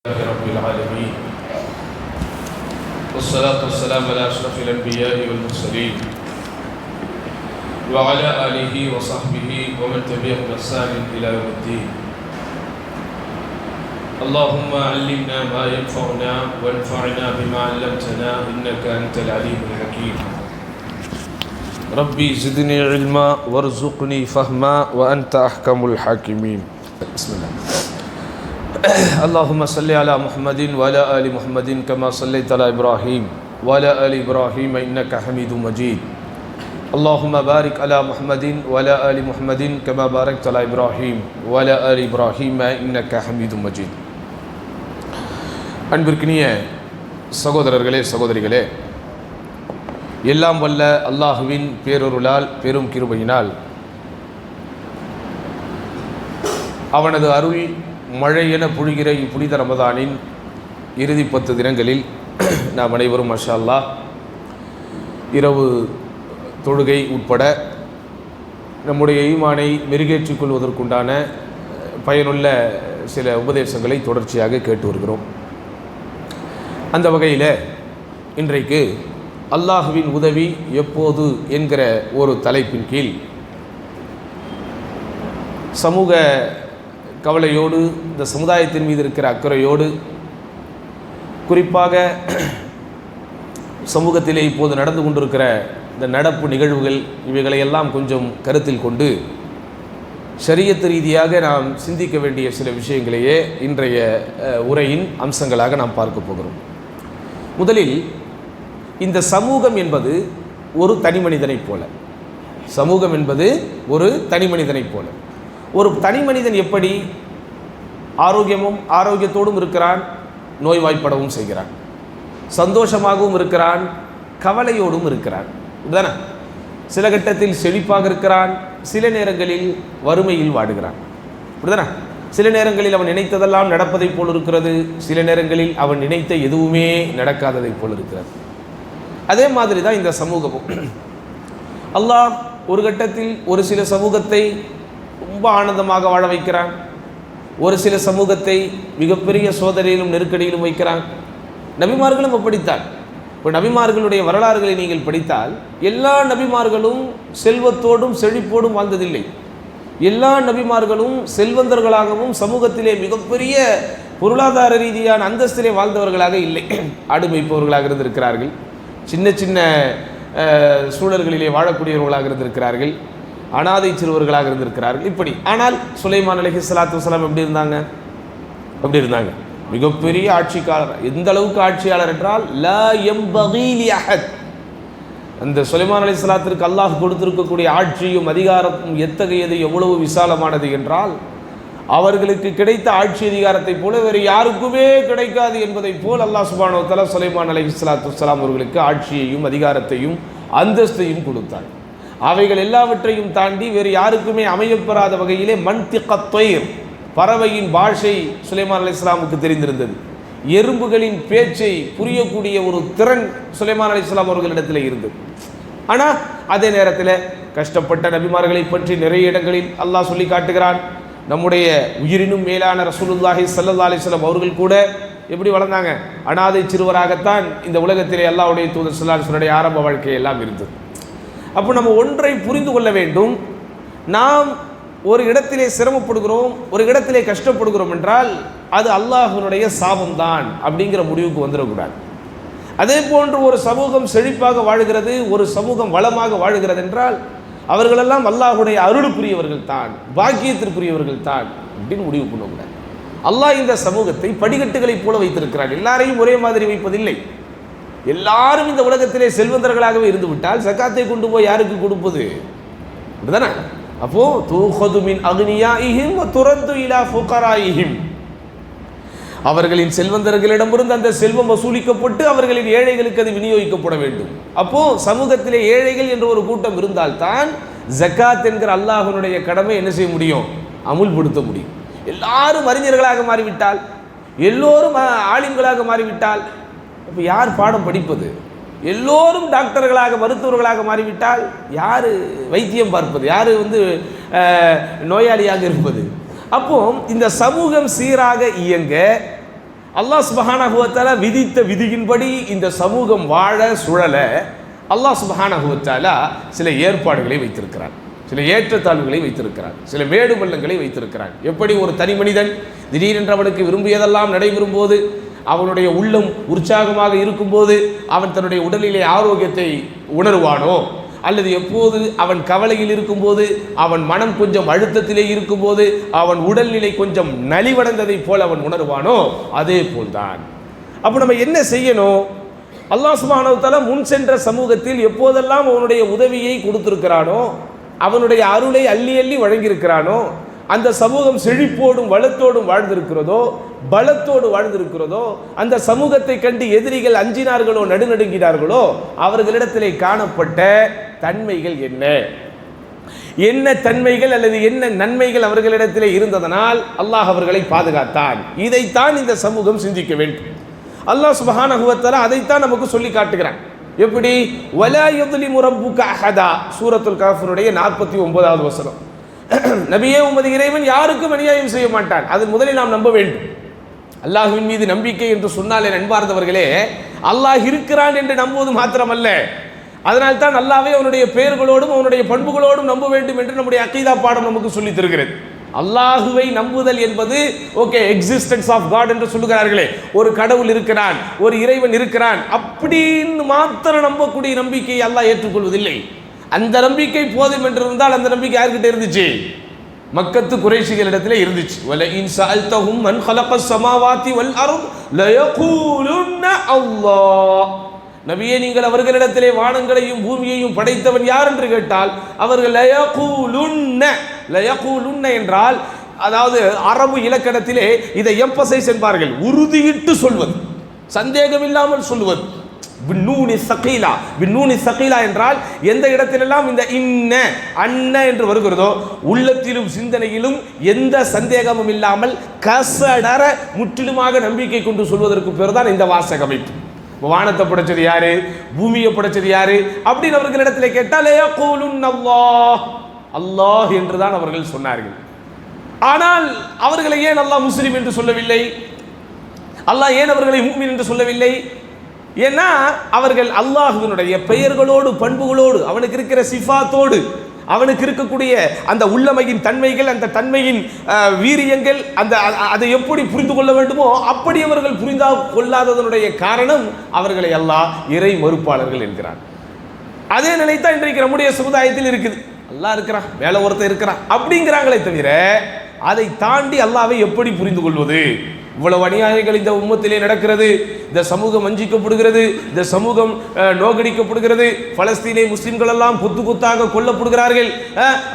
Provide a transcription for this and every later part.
رب العالمين والصلاة والسلام على أشرف الأنبياء والمرسلين وعلى آله وصحبه ومن تبعهم بإحسان إلى يوم الدين. اللهم علمنا ما ينفعنا وانفعنا بما علمتنا إنك أنت العليم الحكيم. ربي زدني علما وارزقني فهما وأنت أحكم الحاكمين. بسم الله. اللهم صل على محمد وعلى آل محمد كما صليت على إبراهيم وعلى آل إبراهيم إنك حميد مجيد. اللهم بارك على محمد وعلى آل محمد كما باركت على إبراهيم وعلى آل إبراهيم إنك حميد مجيد. அன்பிற்கினிய சகோதரர்களே சகோதரிகளே, எல்லாம் வல்ல அல்லாஹுவின் பேரொருளால் பெரும் கிருபையினால் அவனது அருள் மழை என பொழிகிற இப்புனித ரமதானின் இறுதி 10 தினங்களில் நாம் அனைவரும் மாஷா அல்லாஹ் இரவு தொழுகை உட்பட நம்முடைய ஈமானை மெருகேற்றிக் கொள்வதற்குண்டான பயனுள்ள சில உபதேசங்களை தொடர்ச்சியாக கேட்டு வருகிறோம். அந்த வகையில் இன்றைக்கு அல்லாஹுவின் உதவி எப்போது என்கிற ஒரு தலைப்பின் கீழ் சமூக கவலையோடு, இந்த சமுதாயத்தின் மீது இருக்கிற அக்கறையோடு, குறிப்பாக சமூகத்திலே இப்போது நடந்து கொண்டிருக்கிற இந்த நடப்பு நிகழ்வுகள் இவைகளையெல்லாம் கொஞ்சம் கருத்தில் கொண்டு ஷரியத் ரீதியாக நாம் சிந்திக்க வேண்டிய சில விஷயங்களையே இன்றைய உரையின் அம்சங்களாக நாம் பார்க்க போகிறோம். முதலில், இந்த சமூகம் என்பது ஒரு தனி மனிதனைப் போல, சமூகம் என்பது ஒரு தனி மனிதனைப் போல. ஒரு தனி மனிதன் எப்படி ஆரோக்கியத்தோடும் இருக்கிறான், நோய்வாய்ப்படவும் செய்கிறான், சந்தோஷமாகவும் இருக்கிறான், கவலையோடும் இருக்கிறான். இதுதானே? சில கட்டத்தில் செழிப்பாக இருக்கிறான், சில நேரங்களில் வறுமையில் வாடுகிறான். இப்படிதானே? சில நேரங்களில் அவன் நினைத்ததெல்லாம் நடப்பதைப் போல் இருக்கிறது, சில நேரங்களில் அவன் நினைத்த எதுவுமே நடக்காததைப் போல் இருக்கிறது. அதே மாதிரி தான் இந்த சமூகமும். அல்லாஹ் ஒரு கட்டத்தில் ஒரு சில சமூகத்தை ரொம்ப ஆனந்தமாக வாழ வைக்கிறான், ஒரு சில சமூகத்தை மிகப்பெரிய சோதனையிலும் நெருக்கடியிலும் வைக்கிறான். நபிமார்களும் அப்படித்தான். இப்போ நபிமார்களுடைய வரலாறுகளை நீங்கள் படித்தால் எல்லா நபிமார்களும் செல்வத்தோடும் செழிப்போடும் வாழ்ந்ததில்லை. எல்லா நபிமார்களும் செல்வந்தர்களாகவும் சமூகத்திலே மிகப்பெரிய பொருளாதார ரீதியான அந்தஸ்திலே வாழ்ந்தவர்களாக இல்லை. ஆடு மேய்ப்பவர்களாக இருந்திருக்கிறார்கள், சின்ன சின்ன சூழல்களிலே வாழக்கூடியவர்களாக இருந்திருக்கிறார்கள், அனாதை சிறுவர்களாக இருந்திருக்கிறார்கள், இப்படி. ஆனால் சுலைமான் அலைஹிஸ்ஸலாத்து வஸ்ஸலாம் எப்படி இருந்தாங்க? மிகப்பெரிய ஆட்சியாளர். எந்த அளவுக்கு ஆட்சியாளர் என்றால் லா யம்பகி லி அஹத். அந்த சுலைமான் அலைஹிஸ்ஸலாத்திற்கு அல்லாஹ் கொடுத்திருக்கக்கூடிய ஆட்சியும் அதிகாரமும் எத்தகையது, எவ்வளவு விசாலமானது என்றால் அவர்களுக்கு கிடைத்த ஆட்சி அதிகாரத்தை போல வேறு யாருக்குமே கிடைக்காது என்பதை போல் அல்லாஹ் சுப்ஹானஹு வ தஆலா சுலைமான் அலைஹிஸ்ஸலாத்து வஸ்ஸலாம் அவர்களுக்கு ஆட்சியையும் அதிகாரத்தையும் அந்தஸ்தையும் கொடுத்தார். அவைகள் எல்லாவற்றையும் தாண்டி வேறு யாருக்குமே அமையப்பெறாத வகையிலே மன்திகத் தொய்ர், பறவையின் பாஷை சுலைமான் அலைஹிஸ்ஸலாமுக்கு தெரிந்திருந்தது. எறும்புகளின் பேச்சை புரியக்கூடிய ஒரு திறன் சுலைமான் அலைஹிஸ்ஸலாம் அவர்களிடத்தில் இருந்தது. ஆனால் அதே நேரத்தில் கஷ்டப்பட்ட நபிமார்களை பற்றி நிறைய இடங்களில் அல்லாஹ் சொல்லி காட்டுகிறான். நம்முடைய உயிரினும் மேலான ரசூலுல்லாஹி ஸல்லல்லாஹு அலைஹி வஸல்லம் அவர்கள் கூட எப்படி வளர்ந்தாங்க? அனாதை சிறுவராகத்தான் இந்த உலகத்திலே அல்லாஹ்வுடைய தூதர் ஸல்லல்லாஹு அலைஹி வஸல்லம் ஆரம்ப வாழ்க்கையெல்லாம் இருந்தது. அப்போ நம்ம ஒன்றை புரிந்து கொள்ள வேண்டும். நாம் ஒரு இடத்திலே சிரமப்படுகிறோம், ஒரு இடத்திலே கஷ்டப்படுகிறோம் என்றால் அது அல்லாஹ்வினுடைய சாபம்தான் அப்படிங்கிற முடிவுக்கு வந்துடக்கூடாது. அதே போன்று ஒரு சமூகம் செழிப்பாக வாழுகிறது, ஒரு சமூகம் வளமாக வாழுகிறது என்றால் அவர்களெல்லாம் அல்லாஹ்வுடைய அருளுக்குரியவர்கள் தான், பாக்கியத்திற்குரியவர்கள் தான் அப்படின்னு முடிவு பண்ணக்கூடாது. அல்லாஹ் இந்த சமூகத்தை படிக்கட்டுகளைப் போல வைத்திருக்கிறார். எல்லாரையும் ஒரே மாதிரி வைப்பதில்லை. எல்லாரும் இந்த உலகத்திலே செல்வந்தர்களாகவே இருந்து விட்டால் ஜகாத்தை கொண்டு போய் யாருக்கு கொடுப்பது? அப்படிதானே? அப்போ தூஹது மின் அக்னியாஇஹிம் வ துரது இலா ஃபுகராஇஹிம், அவர்களின் செல்வந்தர்களிடமிருந்து அந்த செல்வம் வசூலிக்கப்பட்டு அவர்களின் ஏழைகளுக்கு அது விநியோகிக்கப்பட வேண்டும். அப்போ சமூகத்திலே ஏழைகள் என்ற ஒரு கூட்டம் இருந்தால்தான் ஜகாத் என்கிற அல்லாஹ்வினுடைய கடமை என்ன செய்ய முடியும்? அமுல்படுத்த முடியும். எல்லாரும் அறிஞர்களாக மாறிவிட்டால், எல்லோரும் ஆலிம்களாக மாறிவிட்டால் இப்போ யார் பாடம் படிப்பது? எல்லோரும் டாக்டர்களாக மருத்துவர்களாக மாறிவிட்டால் யார் வைத்தியம் பார்ப்பது? யார் நோயாளியாக இருப்பது? அப்போ இந்த சமூகம் சீராக இயங்க அல்லாஹ் சுப்ஹானஹு வ தஆலா விதித்த விதியின்படி இந்த சமூகம் வாழ சுழல அல்லாஹ் சுப்ஹானஹு வ தஆலா சில ஏற்பாடுகளை வைத்திருக்கிறார், சில ஏற்றத்தாழ்வுகளை வைத்திருக்கிறார், சில மேடு பள்ளங்களை வைத்திருக்கிறார். எப்படி ஒரு தனி மனிதன் திடீரென்று அவனுக்கு விரும்பியதெல்லாம் நடைபெறும் போது, அவனுடைய உள்ளம் உற்சாகமாக இருக்கும்போது அவன் தன்னுடைய உடலிலே ஆரோக்கியத்தை உணர்வானோ, அல்லது எப்போது அவன் கவலையில் இருக்கும்போது, அவன் மனம் கொஞ்சம் அழுத்தத்திலே இருக்கும்போது, அவன் உடல்நிலை கொஞ்சம் நலிவடைந்ததை போல் அவன் உணர்வானோ, அதே போல்தான். அப்போ நம்ம என்ன செய்யணும்? அல்லாஹ் சுப்ஹானஹு வ தஆலா முன் சென்ற சமூகத்தில் எப்போதெல்லாம் அவனுடைய உதவியை கொடுத்திருக்கிறானோ, அவனுடைய அருளை அள்ளி அள்ளி வழங்கியிருக்கிறானோ, அந்த சமூகம் செழிப்போடும் வளத்தோடும் வாழ்ந்திருக்கிறதோ, பலத்தோடு வாழ்ந்திருக்கிறதோ, அந்த சமூகத்தை கண்டு எதிரிகள் அஞ்சினார்களோ நடுநடுங்கினார்களோ, அவர்களிடத்திலே காணப்பட்ட தன்மைகள் என்ன என்ன தன்மைகள் அல்லது என்ன நன்மைகள் அவர்களிடத்திலே இருந்ததனால் அல்லாஹ் அவர்களை பாதுகாத்தான். இதைத்தான் இந்த சமூகம் சிந்திக்க வேண்டும். அல்லாஹ் சுப்ஹானஹு வ தஆலா அதைத்தான் நமக்கு சொல்லி காட்டுகிறான். எப்படி? வலா யظ்லிமு ரப்புக அஹதா, சூரத்துல் கஹ்ஃபினுடைய 49வது வசனம். நபியே, உமது இறைவன் யாருக்கும் அநியாயம் செய்ய மாட்டான். அது முதலில் நாம் நம்ப வேண்டும். அல்லாஹ்வின் மீது நம்பிக்கை என்று சொன்னாலே நண்பார்ந்தவர்களே, அல்லாஹ் இருக்கிறான் என்று நம்புவது மாத்திரமல்ல, அதனால்தான் அல்லாஹ்வை அவனுடைய பெயர்களோடும் அவனுடைய பண்புகளோடும் நம்ப வேண்டும் என்று நம்முடைய அகீதா பாடம் நமக்கு சொல்லி தருகிறது. அல்லாஹுவை நம்புதல் என்பது ஓகே, எக்ஸிஸ்டன்ஸ் ஆஃப் காட் என்று சொல்லுகிறார்களே, ஒரு கடவுள் இருக்கிறான், ஒரு இறைவன் இருக்கிறான் அப்படின்னு மாத்திரம் நம்பக்கூடிய நம்பிக்கையை அல்லாஹ் ஏற்றுக்கொள்வதில்லை. அந்த நம்பிக்கை போதும் என்று இருந்தால் அந்த நம்பிக்கை யார்கிட்ட இருந்துச்சு? மக்கத்து குறைஷிகளிடத்திலே இருந்துச்சு. வல இன் சஅல்தஹும் மன் ஹலகஸ் ஸமாவாதி வல் அர்த் லயகூலுன்ன அல்லாஹ். நபியே, நீங்கள் அவர்களிடத்திலே வானங்களையும் பூமியையும் படைத்தவன் யார் என்று கேட்டால் அவர்கள் லயகூலுன்ன என்றால், அதாவது அரபு இலக்கணத்திலே இதை எம்பசைஸ் என்பார்கள், உறுதியிட்டு சொல்வது, சந்தேகம் இல்லாமல் சொல்வது. பின்னூனி சகீலா என்றால் எந்த இடத்திலெல்லாம் இந்த இன்ன அன்ன என்று வருகிறதோ, உள்ளத்திலும் சிந்தனையிலும் எந்த சந்தேகமும் இல்லாமல் கசடர முற்றிலுமாக நம்பிக்கை கொண்டு சொல்வதற்கு பேர் தான் இந்த வாசக அமைப்பு. வானத்தை படைச்சது யாரு, பூமியை படைச்சது யாரு அப்படின்னு அவர்களிடத்தில் கேட்டால் அல்லாஹ் என்றுதான் அவர்கள் சொன்னார்கள். ஆனால் அவர்களை ஏன் அல்லாஹ் முஸ்லிம் என்று சொல்லவில்லை? அல்லாஹ் ஏன் அவர்களை முஃமின் என்று சொல்லவில்லை? ஏன்னா அவர்கள் அல்லாஹ்வினுடைய பெயர்களோடு பண்புகளோடு, அவனுக்கு இருக்கிற சிஃபாத்தோடு, அவனுக்கு இருக்கக்கூடிய அந்த உள்ளமையின் தன்மைகள், அந்த தன்மையின் வீரியங்கள், அந்த அதை எப்படி புரிந்து கொள்ள வேண்டுமோ அப்படி அவர்கள் புரிந்து கொள்ளாததனுடைய காரணம் அவர்களை அல்லாஹ் இறை மறுப்பாளர்கள் என்கிறார். அதே நிலைத்தான் இன்றைக்கு நம்முடைய சமுதாயத்தில் இருக்குது. அல்லாஹ் இருக்கிறான், வேலை ஒருத்தர் இருக்கிறான் அப்படிங்கிறாங்களே தவிர, அதை தாண்டி அல்லாஹ்வை எப்படி புரிந்து கொள்வது? இவ்வளவு அநியாயங்கள் இந்த உம்மத்திலே நடக்கிறது, இந்த சமூகம் வஞ்சிக்கப்படுகிறது, இந்த சமூகம் நோகடிக்கப்படுகிறது, பலஸ்தீனை முஸ்லிம்கள் எல்லாம் கொத்து கொத்தாக கொல்லப்படுகிறார்கள்,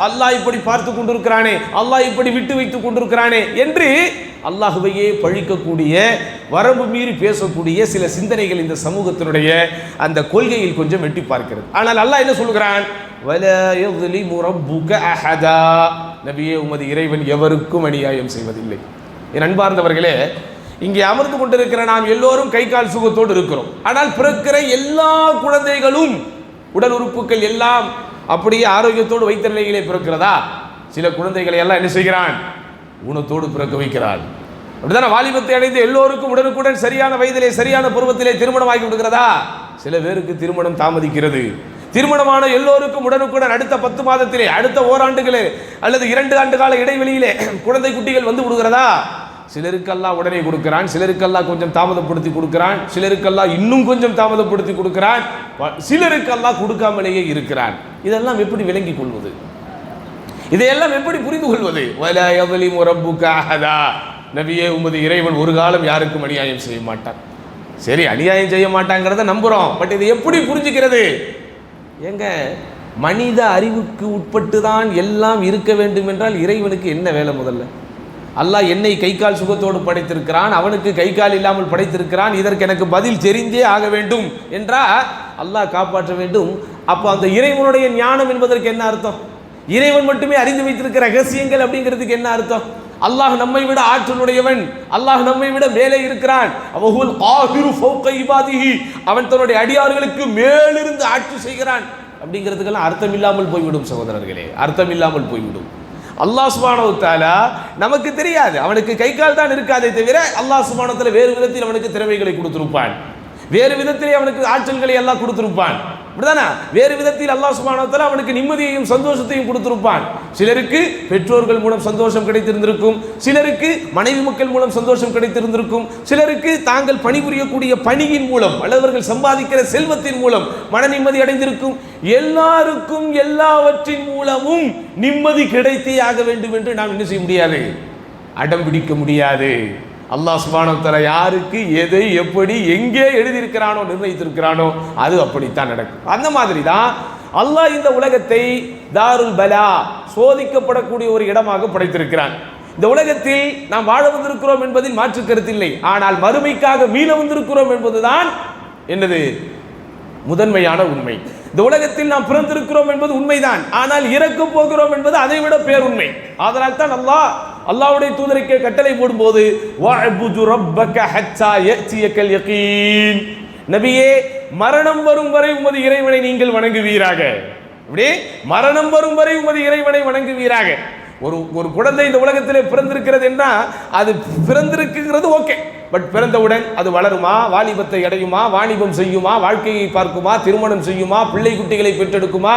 அல்லாஹ் இப்படி பார்த்து கொண்டிருக்கிறானே, அல்லாஹ் இப்படி விட்டு வைத்துக் கொண்டிருக்கிறானே என்று அல்லாஹுவையே பழிக்கக்கூடிய, வரம்பு மீறி பேசக்கூடிய சில சிந்தனைகள் இந்த சமூகத்தினுடைய அந்த கொள்கையில் கொஞ்சம் வெட்டி பார்க்கிறது. ஆனால் அல்லாஹ் என்ன சொல்கிறான்? வலா யظ்லிமு ரப்புக அஹதா. நபியே, உமது இறைவன் எவருக்கும் அநியாயம் செய்வதில்லை. என் அன்பார்ந்தவர்களே, இங்கே அமர்ந்து கொண்டிருக்கிற நாம் எல்லோரும் கை கால் சுகத்தோடு இருக்கிறோம். ஆனால் பிறக்கிற எல்லா குழந்தைகளும் உடல் உறுப்புகள் எல்லாம் அப்படியே ஆரோக்கியத்தோடு வைத்த நிலையிலே பிறக்கிறதா? சில குழந்தைகளை எல்லாம் என்ன செய்கிறான்? ஊனத்தோடு பிறக்க வைக்கிறான். அப்படித்தான? வாலிபத்தை அடைந்து எல்லோருக்கும் உடனுக்குடன் சரியான வயதிலே சரியான பருவத்திலே திருமணம் ஆகி விடுகிறதா? சில பேருக்கு திருமணம் தாமதிக்கிறது. திருமணமான எல்லோருக்கும் உடனுக்குடன் அடுத்த 10 மாதத்திலே, அடுத்த ஓராண்டுகளே அல்லது 2 ஆண்டு கால இடைவெளியிலே குழந்தை குட்டிகள் வந்து விடுகிறதா? சிலருக்கெல்லாம் உடனே கொடுக்கிறான், சிலருக்கெல்லாம் கொஞ்சம் தாமதப்படுத்தி கொடுக்கிறான், சிலருக்கெல்லாம் இன்னும் கொஞ்சம் தாமதப்படுத்தி கொடுக்கிறான், சிலருக்கெல்லாம் கொடுக்காமலேயே இருக்கிறான். இதெல்லாம் எப்படி விளங்கிக் கொள்வது? இதையெல்லாம் எப்படி புரிந்து கொள்வது? வலா யظ்லிமு ரப்புக அஹதா. நபியே, உமது இறைவன் ஒரு காலம் யாருக்கும் அநியாயம் செய்ய மாட்டான். சரி, அநியாயம் செய்ய மாட்டாங்கிறத நம்புறோம், பட் இதை எப்படி புரிஞ்சுக்கிறது? ஏங்க, மனித அறிவுக்கு உட்பட்டு தான் எல்லாம் இருக்க வேண்டும் என்றால் இறைவனுக்கு என்ன வேலை? முதல்ல அல்லாஹ் என்னை கை கால் சுகத்தோடு படைத்திருக்கிறான், அவனுக்கு கை கால் இல்லாமல் படைத்திருக்கிறான், இதற்கு எனக்கு பதில் தெரிந்தே ஆக வேண்டும் என்றால் அல்லாஹ் காப்பாற்ற வேண்டும். அப்போ அந்த இறைவனுடைய ஞானம் என்பதற்கு என்ன அர்த்தம்? இறைவன் மட்டுமே அறிந்து வைத்திருக்கிற ரகசியங்கள் அப்படிங்கிறதுக்கு என்ன அர்த்தம்? அல்லாஹ் நம்மை விட ஆற்றலுடையவன், அல்லாஹ் நம்மை விட மேலே இருக்கிறான், அவன் தன்னுடைய அடியார்களுக்கு மேலிருந்து ஆட்சி செய்கிறான் அப்படிங்கிறதுக்கெல்லாம் அர்த்தம் இல்லாமல் போய்விடும் சகோதரர்களே, அர்த்தம் இல்லாமல் போய்விடும். அல்லாஹ் சுப்ஹானஹு வ தஆலா நமக்கு தெரியாது, அவனுக்கு கை கால் தான் இருக்காதே தவிர அல்லாஹ் சுப்ஹானஹு வ தஆலா வேறு விதத்தில் அவனுக்கு திறமைகளை கொடுத்திருப்பான், வேறு விதத்திலே அவனுக்கு ஆற்றல்களை எல்லாம் கொடுத்திருப்பான். அப்படிதானே? வேறு விதத்தில் அல்லாஹ் சுப்ஹானஹு வ தஆலா அவனுக்கு நிம்மதியையும் சந்தோஷத்தையும் கொடுத்திருப்பான். சிலருக்கு பெற்றோர்கள் மூலம் சந்தோஷம் கிடைத்திருந்திருக்கும், சிலருக்கு மனைவி மக்கள் மூலம் சந்தோஷம் கிடைத்திருந்திருக்கும், சிலருக்கு தாங்கள் பணிபுரியக்கூடிய பணியின் மூலம் அல்லவர்கள் சம்பாதிக்கிற செல்வத்தின் மூலம் மன நிம்மதி அடைந்திருக்கும். எல்லாருக்கும் எல்லாவற்றின் மூலமும் நிம்மதி கிடைத்தே ஆக வேண்டும் என்று நாம் என்ன செய்ய முடியாது, அடம் பிடிக்க முடியாது. அல்லாஹ் சுப்ஹானஹு வ தஆலா யாருக்கு எதை எப்படி எங்கே எழுதியிருக்கிறானோ நிர்ணயித்திருக்கிறானோ அது அப்படித்தான் நடக்கும். அந்த மாதிரி தான் அல்லாஹ் இந்த உலகத்தை தாருல் பலா, சோதிக்கப்படக்கூடிய ஒரு இடமாக படைத்திருக்கிறான். இந்த உலகத்தில் நாம் வாழ வந்திருக்கிறோம் என்பதில் மாற்று கருத்தில்லை. ஆனால் மறுமைக்காக மீள வந்திருக்கிறோம் என்பதுதான் என்னது முதன்மையான உண்மை. இந்த உலகத்தில் நாம் பிறந்திருக்கிறோம் என்பது உண்மைதான், ஆனால் இறக்க போகிறோம் என்பது அதை விட பேருண்மை. அதனால் தான் அல்லாஹ்வுடைய தூதருக்கு கட்டளை போடும்போது வஅபுது ரப்பக ஹத்தா யஅதியகல் யகீன், நபியே மரணம் வரும் வரை உமது இறைவனை நீங்கள் வணங்குவீராக. இப்படி மரணம் வரும் வரை உமது இறைவனை வணங்குவீராக. ஒரு குழந்தை இந்த உலகத்திலே பிறந்திருக்கிறது என்றா அது பிறந்திருக்குங்கிறது ஓகே, பட் பிறந்தவுடன் அது வளருமா, வாலிபத்தை அடையுமா, வாணிபம் செய்யுமா, வாழ்க்கையை பார்க்குமா, திருமணம் செய்யுமா, பிள்ளை குட்டிகளை பெற்றெடுக்குமா,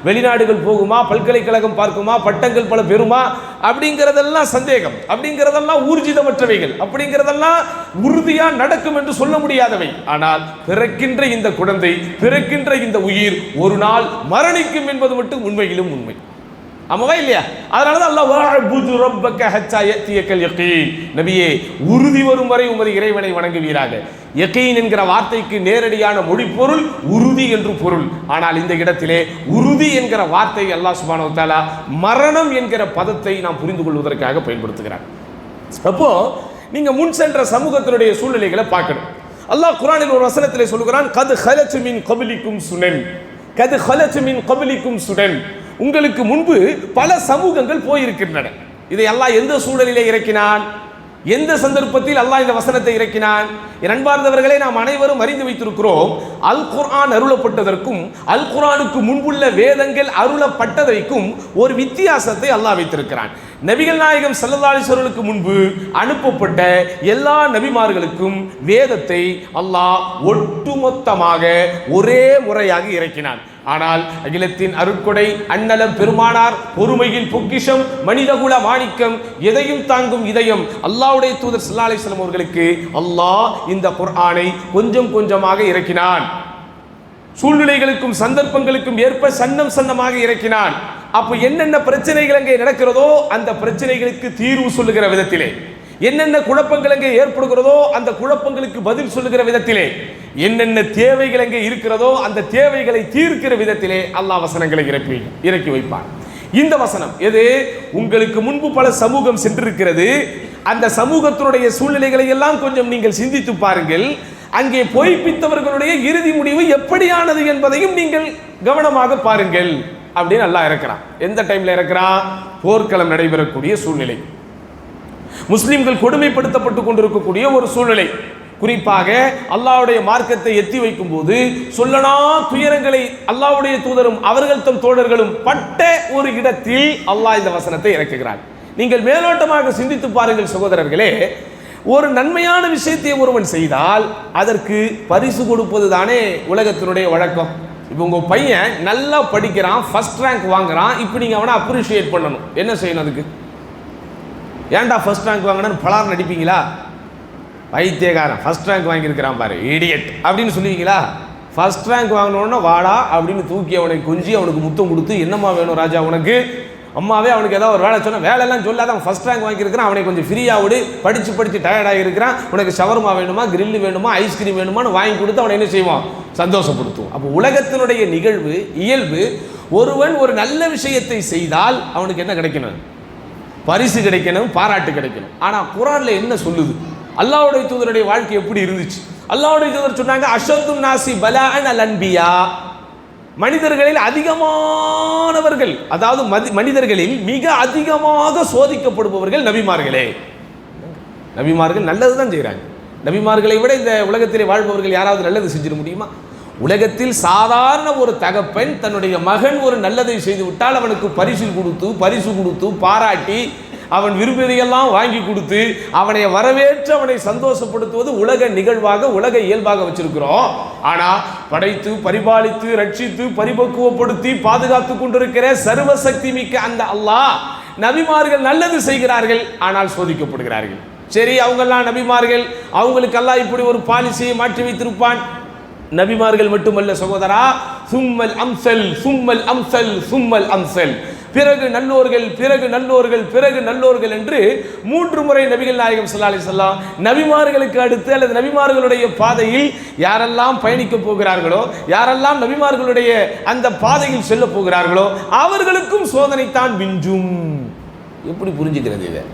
வெளிநாடுகள் போகுமா, பல்கலைக்கழகம் பார்க்குமா, பட்டங்கள் பல பெறுமா, அப்படிங்கிறதெல்லாம் சந்தேகம், அப்படிங்கிறதெல்லாம் ஊர்ஜிதமற்றவைகள், அப்படிங்கிறதெல்லாம் உறுதியா நடக்கும் என்று சொல்ல முடியாதவை. ஆனால் பிறக்கின்ற இந்த குழந்தை, பிறக்கின்ற இந்த உயிர் ஒரு நாள் மரணிக்கும் என்பது மட்டும் உண்மையிலும் உண்மை. ஆமாவா இல்லையா? அதனாலதான் அல்லாஹ் வஅபுது ரப்பக ஹத்தா யஅதியகல் யகீன், நபியே உறுதி வரும் வரை உமது இறைவனை வணங்குவீராக. யகீன் என்கிற வார்த்தைக்கு நேரடியான மொழி பொருள் உறுதி என்று பொருள். ஆனால் இந்த இடத்திலே உறுதி என்கிற வார்த்தை அல்லாஹ் சுப்ஹானஹு வ தஆலா மரணம் என்கிற பதத்தை நாம் புரிந்து கொள்வதற்காக பயன்படுத்துகிறார். அப்போ நீங்க முன் சென்ற சமூகத்தினுடைய சூழ்நிலைகளை பார்க்கணும். அல்லாஹ் குர்ஆனில் ஒரு வசனத்திலே சொல்கிறான், கத் ஹலத் மின் கப்லிக்கும் சுனன், கத் ஹலத் மின் கப்லிக்கும் சுனன், உங்களுக்கு முன்பு பல சமூகங்கள் போயிருக்கின்றன. இதை அல்லாஹ் எந்த சூழலிலே இறக்கினான், எந்த சந்தர்ப்பத்தில் அல்லாஹ் இந்த வசனத்தை இறக்கினான்? அன்பார்ந்தவர்களே, நாம் அனைவரும் அறிந்து வைத்திருக்கிறோம், அல் குர்ஆன் அருளப்பட்டதற்கும் அல் குர்ஆனுக்கு முன்புள்ள வேதங்கள் அருளப்பட்டதற்கும் ஒரு வித்தியாசத்தை அல்லாஹ் வைத்திருக்கிறான். நபிகள் நாயகம் ஸல்லல்லாஹு அலைஹி வஸல்லுக்கு முன்பு அனுப்பப்பட்ட எல்லா நபிமார்களுக்கும் வேதத்தை அல்லாஹ் ஒட்டுமொத்தமாக ஒரே முறையாக இறக்கினான். ஆனால் அகிலத்தின் அருட்கொடை அண்ணலம் பெருமானார், பொறுமையின் பொக்கிஷம், மனிதகுல மாணிக்கம், எதையும் தாங்கும் இதயம் அல்லாஹ்வுடைய தூதர் ஸல்லல்லாஹு அலைஹி வஸல்லம் அவர்களுக்கு அல்லாஹ் இந்த குர்ஆனை கொஞ்சம் கொஞ்சமாக இறக்கினான். சூழ்நிலைகளுக்கும் சந்தர்ப்பங்களுக்கும் ஏற்ப சன்னம் சன்னமாக இறக்கினான். அப்ப என்னென்ன பிரச்சனைகள் அங்கே நடக்கிறதோ அந்த பிரச்சனைகளுக்கு தீர்வு சொல்லுகிற விதத்திலே, என்னென்ன குழப்பங்கள் அங்கே ஏற்படுகிறதோ அந்த குழப்பங்களுக்கு பதில் சொல்லுகிற விதத்திலே, என்னென்ன தேவைகள் அங்கே இருக்கிறதோ அந்த தேவைகளை தீர்க்கிற விதத்திலே அல்லாஹ் வசனங்களை இறக்கி வைப்பான். இந்த வசனம் எது? உங்களுக்கு முன்பு பல சமூகம் சென்றிருக்கிறது, அந்த சமூகத்தினுடைய சூழ்நிலைகளை எல்லாம் கொஞ்சம் நீங்கள் சிந்தித்து பாருங்கள். அங்கே பொய்ப்பித்தவர்களுடைய இறுதி முடிவு எப்படியானது என்பதையும் நீங்கள் கவனமாக பாருங்கள் அப்படின்னு அல்லாஹ் இறக்கிறான். எந்த டைம்ல இறக்கிறான்? போர்க்களம் நடைபெறக்கூடிய சூழ்நிலை, முஸ்லிம்கள் கொடுமைப்படுத்தப்பட்டு கொண்டிருக்கக்கூடிய ஒரு சூழ்நிலை, குறிப்பாக அல்லாஹ்வுடைய மார்க்கத்தை எத்தி வைக்கும் போது சொல்லனா துயரங்களை அல்லாஹ்வுடைய தூதரும் அவர்கள் தம் தோழர்களும் பட்ட ஒரு இடத்தில் அல்லாஹ் இந்த வசனத்தை இறக்குகிறார். நீங்கள் மேலோட்டமாக சிந்தித்து பாருங்கள் சகோதரர்களே, ஒரு நன்மையான விஷயத்தை ஒருவன் செய்தால் அதற்கு பரிசு கொடுப்பது தானே உலகத்தினுடைய வழக்கம். இப்போ உங்க பையன் நல்லா படிக்கிறான், ஃபர்ஸ்ட் ரேங்க் வாங்குறான், இப்போ நீங்க அவனை அப்ரிஷியேட் பண்ணணும். என்ன செய்யணும்? அதுக்கு ஏன்டா ஃபர்ஸ்ட் ரேங்க் வாங்கினான்னு பலார் நடிப்பீங்களா? வைத்தியகாரன் ஃபர்ஸ்ட் ரேங்க் வாங்கியிருக்கிறான் பாரு இடியட் அப்படின்னு சொல்லுவீங்களா? ஃபர்ஸ்ட் ரேங்க் வாங்கினோன்னா வாடா அப்படின்னு தூக்கி அவனை கொஞ்சி அவனுக்கு முத்தம் கொடுத்து, என்னம்மா வேணும் ராஜா உனக்கு? அம்மாவே அவனுக்கு ஏதாவது ஒரு வேலை சொன்னால் வேலையெல்லாம் சொல்லாத, அவன் ஃபர்ஸ்ட் ரேங்க் வாங்கியிருக்கிறான், அவனை கொஞ்சம் ஃப்ரீயாக விடு, படித்து டயர்டாக இருக்கிறான், உனக்கு ஷவர்மா வேணுமா, கிரில்லு வேணுமா, ஐஸ்கிரீம் வேணுமான்னு வாங்கி கொடுத்து அவனை என்ன செய்வான்? சந்தோஷப்படுத்துவோம். அப்போ உலகத்தினுடைய நிகழ்வு இயல்பு, ஒருவன் ஒரு நல்ல விஷயத்தை செய்தால் அவனுக்கு என்ன கிடைக்கணும்? பரிசு கிடைக்கணும், பாராட்டு கிடைக்கணும். ஆனால் குர்ஆன்ல என்ன சொல்லுது? அல்லாஹ்வுடைய தூதருடைய வாழ்க்கை எப்படி இருந்துச்சு? அல்லாஹ்வுடைய தூதர் சொன்னாங்க, அஷத்துன் நாசி பலாஅன் அல் அன்பியா, மனிதர்களில் அதிகமானவர்கள், அதாவது மனிதர்களில் மிக அதிகமாக சோதிக்கப்படுபவர்கள் நபிமார்களே. நபிமார்கள் நல்லது தான் செய்கிறாங்க. நபிமார்களை விட இந்த உலகத்திலே வாழ்பவர்கள் யாராவது நல்லது செஞ்சிட முடியுமா? உலகத்தில் சாதாரண ஒரு தகப்பன் தன்னுடைய மகன் ஒரு நல்லதை செய்து விட்டால் அவனுக்கு பரிசு கொடுத்து பாராட்டி அவன் விரும்பியதையெல்லாம் வாங்கி கொடுத்து அவனை வரவேற்று அவனை சந்தோஷப்படுத்துவது உலக நிகழ்வாக, உலக இயல்பாக வச்சிருக்கிறோம். ஆனா படைத்து பரிபாலித்து ரட்சித்து பரிபக்குவப்படுத்தி பாதுகாத்து கொண்டிருக்கிற சர்வசக்தி மிக்க அந்த அல்லாஹ் நபிமார்கள் நல்லது செய்கிறார்கள், ஆனால் சோதிக்கப்படுகிறார்கள். சரி, அவங்கெல்லாம் நபிமார்கள், அவங்களுக்கு அல்லாஹ் இப்படி ஒரு பாலிசியை மாற்றி வைத்திருப்பான். நபிமார்கள் மட்டுமல்ல சகோதரா, சும்மல் அம்சல் சும்மல் அம்சல் சும்மல் அம்சல், பிறகு நல்லோர்கள் பிறகு நல்லோர்கள் பிறகு நல்லோர்கள் என்று 3 முறை நபிகள் நாயகம் ஸல்லல்லாஹு அலைஹி வஸல்லம் நபிமார்களுக்கு அடுத்து அல்லது நபிமார்களுடைய பாதையில் யாரெல்லாம் பயணிக்க போகிறார்களோ, யாரெல்லாம் நபிமார்களுடைய அந்த பாதையில் செல்ல போகிறார்களோ அவர்களுக்கும் சோதனை தான் விஞ்சும். எப்படி புரிஞ்சுக்கிறது இதை?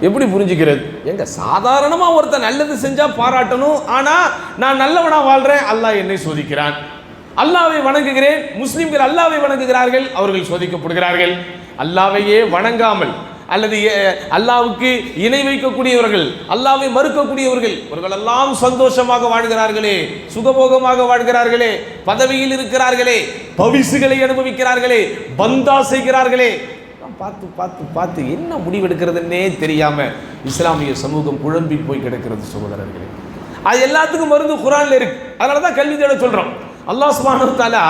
எப்படி புரிஞ்சுக்கிறது? எங்க சாதாரணமா ஒருத்தர் நல்லது செஞ்சா பாராட்டணும், ஆனா நான் நல்லவனா வாழ்றேன், அல்லாஹ் என்னை சோதிக்கிறான். அல்லாஹ்வை வணங்குகிறேன், முஸ்லிம்கள் அல்லாஹ்வை வணங்குகிறார்கள், அவர்கள் சோதிக்கப்படுகிறார்கள். அல்லாஹ்வையே வணங்காமல் அல்லது அல்லாஹ்வுக்கு இணை வைக்கக்கூடியவர்கள், அல்லாஹ்வை மறுக்கக்கூடியவர்கள், இவர்கள் எல்லாம் சந்தோஷமாக வாழ்கிறார்களே, சுகபோகமாக வாழ்கிறார்களே, பதவியில் இருக்கிறார்களே, பவிசுகளை அனுபவிக்கிறார்களே, பந்தா செய்கிறார்களே, பார்த்து பார்த்து பார்த்து என்ன முடிவெடுக்கிறதுன்னே தெரியாம இஸ்லாமிய சமூகம் குழம்பி போய் கிடக்கிறது சகோதரர்களே. அது எல்லாத்துக்கும் மருந்து குர்ஆன்ல இருக்கு. அதனாலதான் கல்வி தேட சொல்றோம். அல்லாஹ் சுப்ஹானஹு வ தஆலா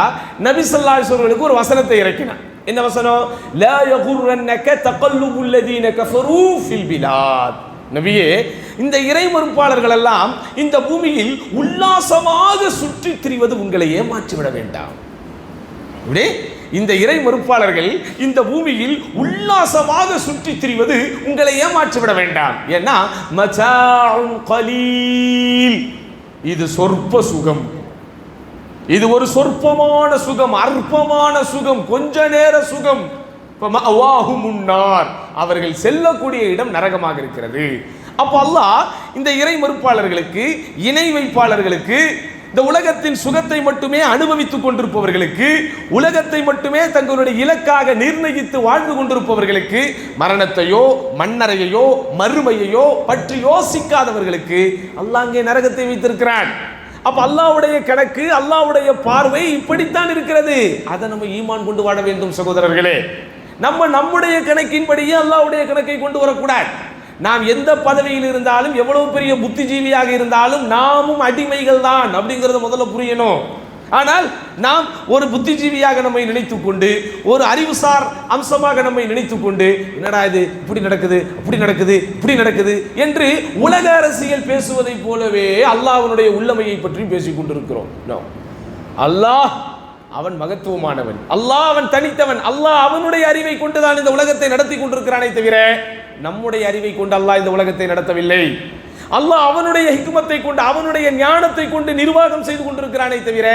நபி ஸல்லல்லாஹு அலைஹி வஸல்லம் ஒரு வசனத்தை இறக்கினார். என்ன வசனம்? லா யகுர்ரன்னக தகல்லுபுல் லதீன கஃபரூ ஃபில் பிலாத். நபியே, இந்த இறை மறுப்பாளர்கள் எல்லாம் இந்த பூமியில் உல்லாசமாக சுற்றித் திரிவது உங்களை ஏமாற்றி விட வேண்டாம். இப்படி இந்த இறை மறுப்பாளர்கள் இந்த பூமியில் உல்லாசமாக சுற்றித் திரிவது உங்களை ஏமாற்றி விட வேண்டாம். ஏன்னா மசாஉன் கலீல், இது சொற்ப சுகம், இது ஒரு சொற்பமான சுகம், அற்பமான சுகம், கொஞ்ச நேர சுகம். அவர்கள் செல்லக்கூடிய இடம் நரகமாக இருக்கிறது. அப்ப அல்லாஹ் இந்த இறை மறுப்பாளர்களுக்கு, இணை வைப்பாளர்களுக்கு, இந்த உலகத்தின் சுகத்தை மட்டுமே அனுபவித்துக் கொண்டிருப்பவர்களுக்கு, உலகத்தை மட்டுமே தங்களுடைய இலக்காக நிர்ணயித்து வாழ்ந்து கொண்டிருப்பவர்களுக்கு, மரணத்தையோ மண்ணறையையோ மறுமையையோ பற்றி யோசிக்காதவர்களுக்கு அல்லாஹ் அங்கே நரகத்தை வைத்திருக்கிறான். அப்ப அல்லாஹ்வுடைய கணக்கு, அல்லாஹ்வுடைய பார்வை இப்படித்தான் இருக்கிறது. அதை நம்ம ஈமான் கொண்டு வாழ வேண்டும் சகோதரர்களே. நம்முடைய கணக்கின்படியே அல்லாஹ்வுடைய கணக்கை கொண்டு வரக்கூடாது. நாம் எந்த பதவியில் இருந்தாலும், எவ்வளவு பெரிய புத்திஜீவியாக இருந்தாலும் நாமும் அடிமைகள் தான் அப்படிங்கிறத முதல்ல புரியணும். ஆனால் நாம் ஒரு புத்திஜீவியாக நம்மை நினைத்துக் கொண்டு, ஒரு அறிவுசார் அம்சமாக நம்மை நினைத்துக் கொண்டு, என்னடா இது இப்படி நடக்குது, அப்படி நடக்குது, இப்படி நடக்குது என்று உலக அரசியல் பேசுவதை போலவே அல்லாஹ்வுடைய உள்ளமையை பற்றி பேசிக் கொண்டிருக்கிறோம். அல்லாஹ் அவன் மகத்துவமானவன், அல்லாஹ் அவன் தனித்தவன், அல்லாஹ் அவனுடைய அறிவை கொண்டுதான் இந்த உலகத்தை நடத்தி கொண்டிருக்கிறானே தவிர நம்முடைய அறிவை கொண்டு அல்லாஹ் இந்த உலகத்தை நடத்தவில்லை. அல்லாஹ் அவனுடைய ஹிக்மத்தை கொண்டு, அவனுடைய ஞானத்தை கொண்டு நிர்வாகம் செய்து கொண்டிருக்கிறானே தவிர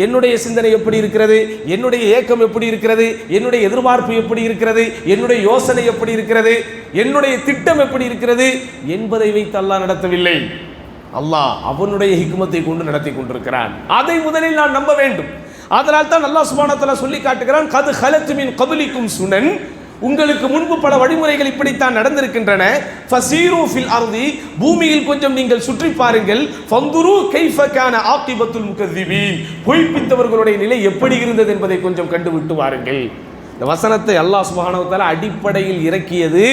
என்னுடைய சிந்தனை எப்படி இருக்கிறது, என்னுடைய ஏக்கம் எப்படி இருக்கிறது, என்னுடைய எதிர்பார்ப்பு எப்படி இருக்கிறது, என்னுடைய யோசனை எப்படி இருக்கிறது, என்னுடைய திட்டம் எப்படி இருக்கிறது என்பதை வைத்து அல்லாஹ் நடத்தவில்லை. அல்லாஹ் அவனுடைய ஹிக்மத்தை கொண்டு நடத்தி கொண்டிருக்கிறான். அதை முதலில் நான் நம்ப வேண்டும். அதனால் தான் அல்லாஹ் சுப்ஹானஹு வ தஆலா சொல்லி காட்டுகிறான், கது ஹலத் மின் கப்லிக்கும் சுனன், உங்களுக்கு முன்பு பல வழிமுறைகள் இப்படித்தான் நடந்திருக்கின்றன. ஃபஸீரு ஃபில் அர்தி, பூமியில் கொஞ்சம் நீங்கள் சுற்றி பாருங்கள். ஃபந்துரு கைஃப கான ஆகிபத்துல் முகذிபீன், பொய்ப்பித்தவர்களுடைய நிலை எப்படி இருந்தது என்பதை கொஞ்சம் கண்டுவிட்டு வாருங்கள். இந்த வசனத்தை அல்லாஹ் சுப்ஹானஹு வ தஆலா அடிப்படையில் இறக்கியது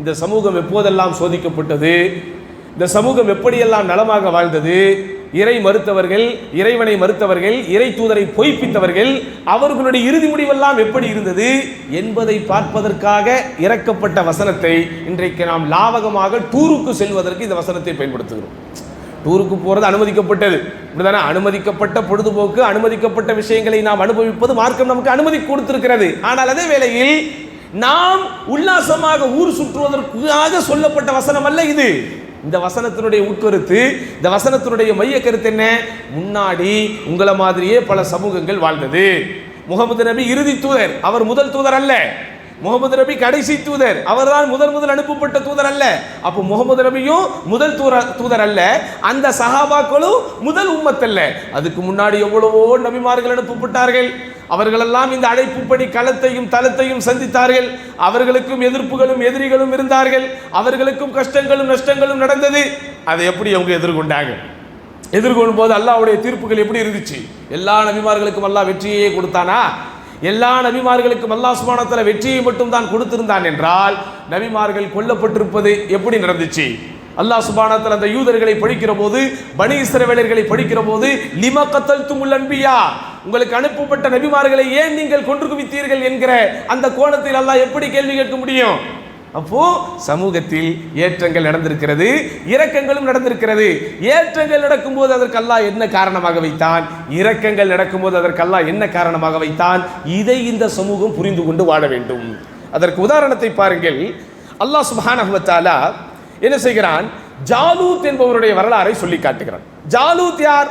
இந்த சமூகம் எப்போதெல்லாம் சோதிக்கப்பட்டது, இந்த சமூகம் எப்படியெல்லாம் நலமாக வாழ்ந்தது, இறை மறுத்தவர்கள், இறைவனை மறுத்தவர்கள், இறை தூதரை பொய்ப்பித்தவர்கள், அவர்களுடைய இறுதி முடிவெல்லாம் எப்படி இருந்தது என்பதை பார்ப்பதற்காக இறக்கப்பட்ட வசனத்தை இன்றைக்கு நாம் லாவகமாக டூருக்கு செல்வதற்கு இந்த வசனத்தை பயன்படுத்துகிறோம். டூருக்கு போறது அனுமதிக்கப்பட்டது, இப்படிதானே? அனுமதிக்கப்பட்ட பொழுதுபோக்கு, அனுமதிக்கப்பட்ட விஷயங்களை நாம் அனுபவிப்பது மார்க்கம் நமக்கு அனுமதி கொடுத்திருக்கிறது. ஆனால் அதே வேளையில் நாம் உல்லாசமாக ஊர் சுற்றுவதற்காக சொல்லப்பட்ட வசனம் அல்ல இது. இந்த வசனத்தினுடைய உட்கருத்து, இந்த வசனத்தினுடைய மைய கருத்து என்ன? முன்னாடி உங்களை மாதிரியே பல சமூகங்கள் வாழ்ந்தது. முகமது நபி இறுதி தூதர், அவர் முதல் தூதர் அல்ல. முகமது நபி கடைசி தூதர், அவர்தான் முதல் அனுப்பப்பட்ட தூதர் அல்ல. அப்போ முகமது நபியும் முதல் தூதர் அல்ல, அந்த சஹாபாக்களும் முதல் உம்மத் அல்ல. அதுக்கு முன்னாடி எவ்வளவோ நபிமார்கள் அனுப்பப்பட்டார்கள். அவர்களெல்லாம் இந்த அழைப்புப்படி களத்தையும் தளத்தையும் சந்தித்தார்கள். அவர்களுக்கும் எதிர்ப்புகளும் எதிரிகளும் இருந்தார்கள். அவர்களுக்கும் கஷ்டங்களும் நஷ்டங்களும் நடந்தது. அதை எப்படி அவங்க எதிர்கொண்டாங்க? எதிர்கொள்ளும் போது அல்லாஹ்வுடைய தீர்ப்புகள் எப்படி இருந்துச்சு? எல்லா நபிமார்களுக்கும் அல்லாஹ் வெற்றியே கொடுத்தானா? எல்லா நபிமார்களுக்கும் அல்லாஹ் சுப்ஹானஹு வ தஆலா வெற்றியை மட்டும் தான் கொடுத்திருந்தான் என்றால் நபிமார்கள் கொல்லப்பட்டிருப்பது எப்படி நடந்துச்சு? அல்லாஹ் சுப்ஹானஹு வ தஆலா அந்த யூதர்களை படிக்கிற போது, பனி இஸ்ரவேலர்களை படிக்கிற போது, லிமா கத்தல்துமுல் அன்பியா, உங்களுக்கு அனுப்பப்பட்ட நபிமார்களை ஏன் நீங்கள் கொன்று குவித்தீர்கள் என்கிற அந்த கோணத்தில் அல்லாஹ் எப்படி கேள்வி கேட்க முடியும்? அப்போ சமூகத்தில் ஏற்றங்கள் நடந்திருக்கிறது, இரக்கங்களும் நடந்திருக்கிறது. ஏற்றங்கள் நடக்கும்போது அதற்கு அல்லாஹ் என்ன காரணமாக வைத்தான், இரக்கங்கள் நடக்கும்போது அதற்கு அல்லாஹ் என்ன காரணமாக வைத்தான், இதை இந்த சமூகம் புரிந்து கொண்டு வாழ வேண்டும். அதற்கு உதாரணத்தை பாருங்கள். அல்லாஹ் சுப்ஹானஹு வ தஆலா என்ன செய்கிறான்? ஜாலூத் என்பவருடைய வரலாறை சொல்லி காட்டுகிறான். ஜாலூத் யார்?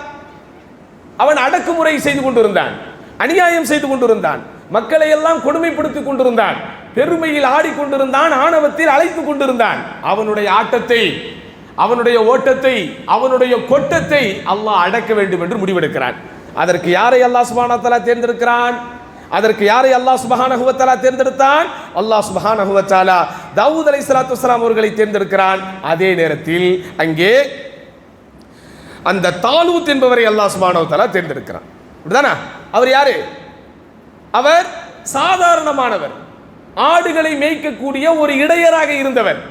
அவன் அடக்குமுறை செய்து கொண்டிருந்தான், அநியாயம் செய்து கொண்டிருந்தான், மக்களை எல்லாம் கொடுமைப்படுத்திக் கொண்டிருந்தான், பெருமையில் ஆடிக்கொண்டிருந்தான், ஆணவத்தில் அழைத்துக் கொண்டிருந்தான். அவனுடைய ஆட்டத்தை, அவனுடைய ஓட்டத்தை, அவனுடைய கொட்டத்தை அல்லாஹ் அடக்க வேண்டும் என்று முடிவெடுக்கிறான். அதற்கு யாரை அல்லாஹ் சுப்ஹானஹு வ தஆலா தேர்ந்தெடுக்கிறான்? அதற்கு யாரை அல்லாஹ் சுப்ஹானஹு வ தஆலா தேர்ந்தெடுத்தான்? அல்லாஹ் சுப்ஹானஹு வ தஆலா தாவூத் அலைஹிஸ்ஸலாத்து வஸ்ஸலாம் அவர்களை தேர்ந்தெடுக்கிறான். அதே நேரத்தில் அங்கே அந்த தாலூத் என்பவரை அல்லாஹ் சுப்ஹானஹு வ தஆலா தேர்ந்தெடுக்கிறான். அப்படிதானே? அவர் யாரு? அவர் சாதாரணமானவர், ஆடுகளை மேய்க்கக்கூடிய ஒரு இடையராக இருந்தவர்.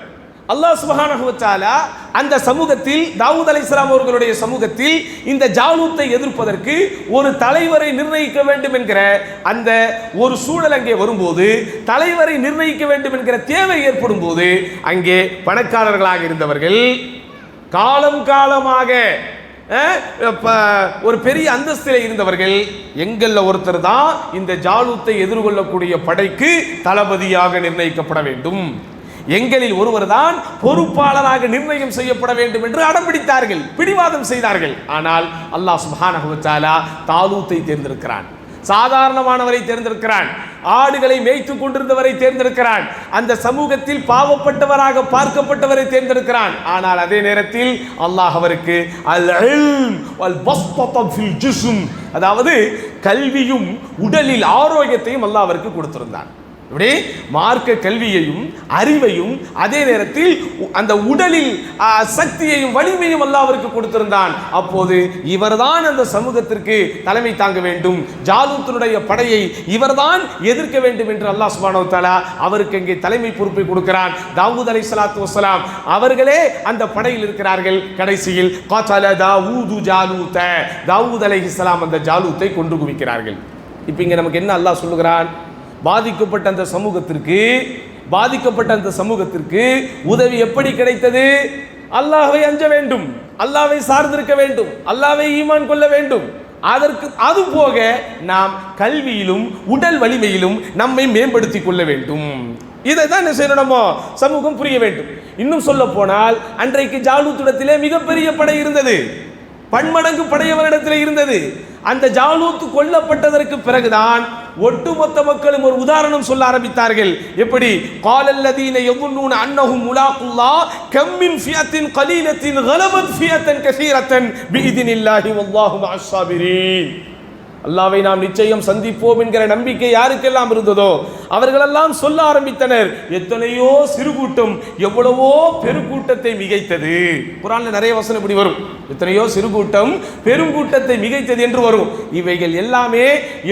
அல்லாஹ் சுப்ஹானஹு வ தஆலா அந்த சமூகத்தில், தாவூத் அலைஹிஸ்ஸலாம் அவர்களுடைய சமூகத்தில் இந்த ஜாலூத்தை எதிர்ப்பதற்கு ஒரு தலைவரை நிர்ணயிக்க வேண்டும் என்கிற அந்த ஒரு சூழல் அங்கே வரும்போது, தலைவரை நிர்ணயிக்க வேண்டும் என்கிற தேவை ஏற்படும் போது, அங்கே பணக்காரர்களாக இருந்தவர்கள், காலம் காலமாக ஒரு பெரிய அந்தஸ்தில் இருந்தவர்கள், எங்கள்ல ஒருத்தர் தான் இந்த ஜாலூத்தை எதிர்கொள்ளக்கூடிய படைக்கு தளபதியாக நிர்ணயிக்கப்பட வேண்டும், எங்களில் ஒருவர் தான் பொறுப்பாளராக நிர்ணயம் செய்யப்பட வேண்டும் என்று அடம்பிடித்தார்கள், பிடிவாதம் செய்தார்கள். ஆனால் அல்லாஹ் சுப்ஹானஹு வ தஆலா தாலூத்தை தேர்ந்தெடுக்கிறான், சாதாரணமானவரை தேர்ந்தெடுக்கிறான், ஆடுகளை மேய்த்துக் கொண்டிருந்தவரை தேர்ந்தெடுக்கிறான், அந்த சமூகத்தில் பாவப்பட்டவராக பார்க்கப்பட்டவரை தேர்ந்தெடுக்கிறான். ஆனால் அதே நேரத்தில் அல்லாஹ் அவருக்கு அல் இல்ம் வல் பஸ்தத ஃபில் ஜிஸ்ம், அதாவது கல்வியும் உடலில் ஆரோக்கியத்தையும் அல்லாஹ் அவருக்கு கொடுத்திருந்தான். இப்படி மார்க்க கல்வியையும் அறிவையும் அதே நேரத்தில் அந்த உடலில் சக்தியையும் வலிமையும் அல்லாஹ் அவருக்கு கொடுத்திருந்தான். அப்போது இவர்தான் அந்த சமூகத்திற்கு தலைமை தாங்க வேண்டும், ஜாலூத்தினுடைய படையை இவர்தான் எதிர்க்க வேண்டும் என்று அல்லாஹ் சுப்ஹானஹு வ தஆலா அவருக்கு அங்கே தலைமை பொறுப்பை கொடுக்கிறான். தாவூத் அலைஹிஸ்ஸலாத்து வஸ்ஸலாம் அவர்களே அந்த படையில் இருக்கிறார்கள். கடைசியில் காத்தல தாவூது ஜாலூத, தாவூத் அலைஹிஸ்ஸலாம் அந்த ஜாலூத்தை கொன்று குவிக்கிறார்கள். இப்போ இங்கே நமக்கு என்ன அல்லாஹ் சொல்லுகிறான்? பாதிக்கப்பட்ட அந்த சமூகத்திற்கு உதவி எப்படி கிடைத்தது? அல்லாஹ்வை அஞ்ச வேண்டும், அல்லாஹ்வை சார்ந்திருக்க வேண்டும், அல்லாஹ்வை ஈமான் கொள்ள வேண்டும். அதற்கு அது போக நாம் கல்வியிலும் உடல் வலிமையிலும் நம்மை மேம்படுத்திக் கொள்ள வேண்டும். இதை தான் என்ன செய்யணுமோ சமூகம் புரிய வேண்டும். இன்னும் சொல்ல போனால் அன்றைக்கு ஜாலூத்திடத்திலே மிகப்பெரிய படை இருந்தது, பன்மடங்கு படையவரிடத்தில் இருந்தது. அந்த ஜாலூத் கொல்லப்பட்டதற்கு பிறகுதான் ஒட்டுமொத்த மக்களும் ஒரு உதாரணம் சொல்ல ஆரம்பித்தார்கள். எப்படி? காலல்லதீன யظنون அன்னஹும் முலாக்குல்லாஹ் கம் மின் ஃபியத்தின் கலீலத்தின் கலபத் ஃபியத்தன் கஸீரத்தன் பிஇذنில்லாஹி வல்லாஹு மஅஸ் ஸாபிரீன். அல்லாஹ்வை நாம் நிச்சயம் சந்திப்போம் என்கிற நம்பிக்கை யாருக்கெல்லாம் இருந்ததோ அவர்களெல்லாம் சொல்ல ஆரம்பித்தனர், எத்தனையோ சிறு கூட்டம் எவ்வளவோ பெருக்கூட்டத்தை மிகைத்தது. குர்ஆன்ல நிறைய வசனம் இப்படி வரும், எத்தனையோ சிறு கூட்டம் பெரும் கூட்டத்தை மிகைத்தது என்று வரும். இவைகள் எல்லாமே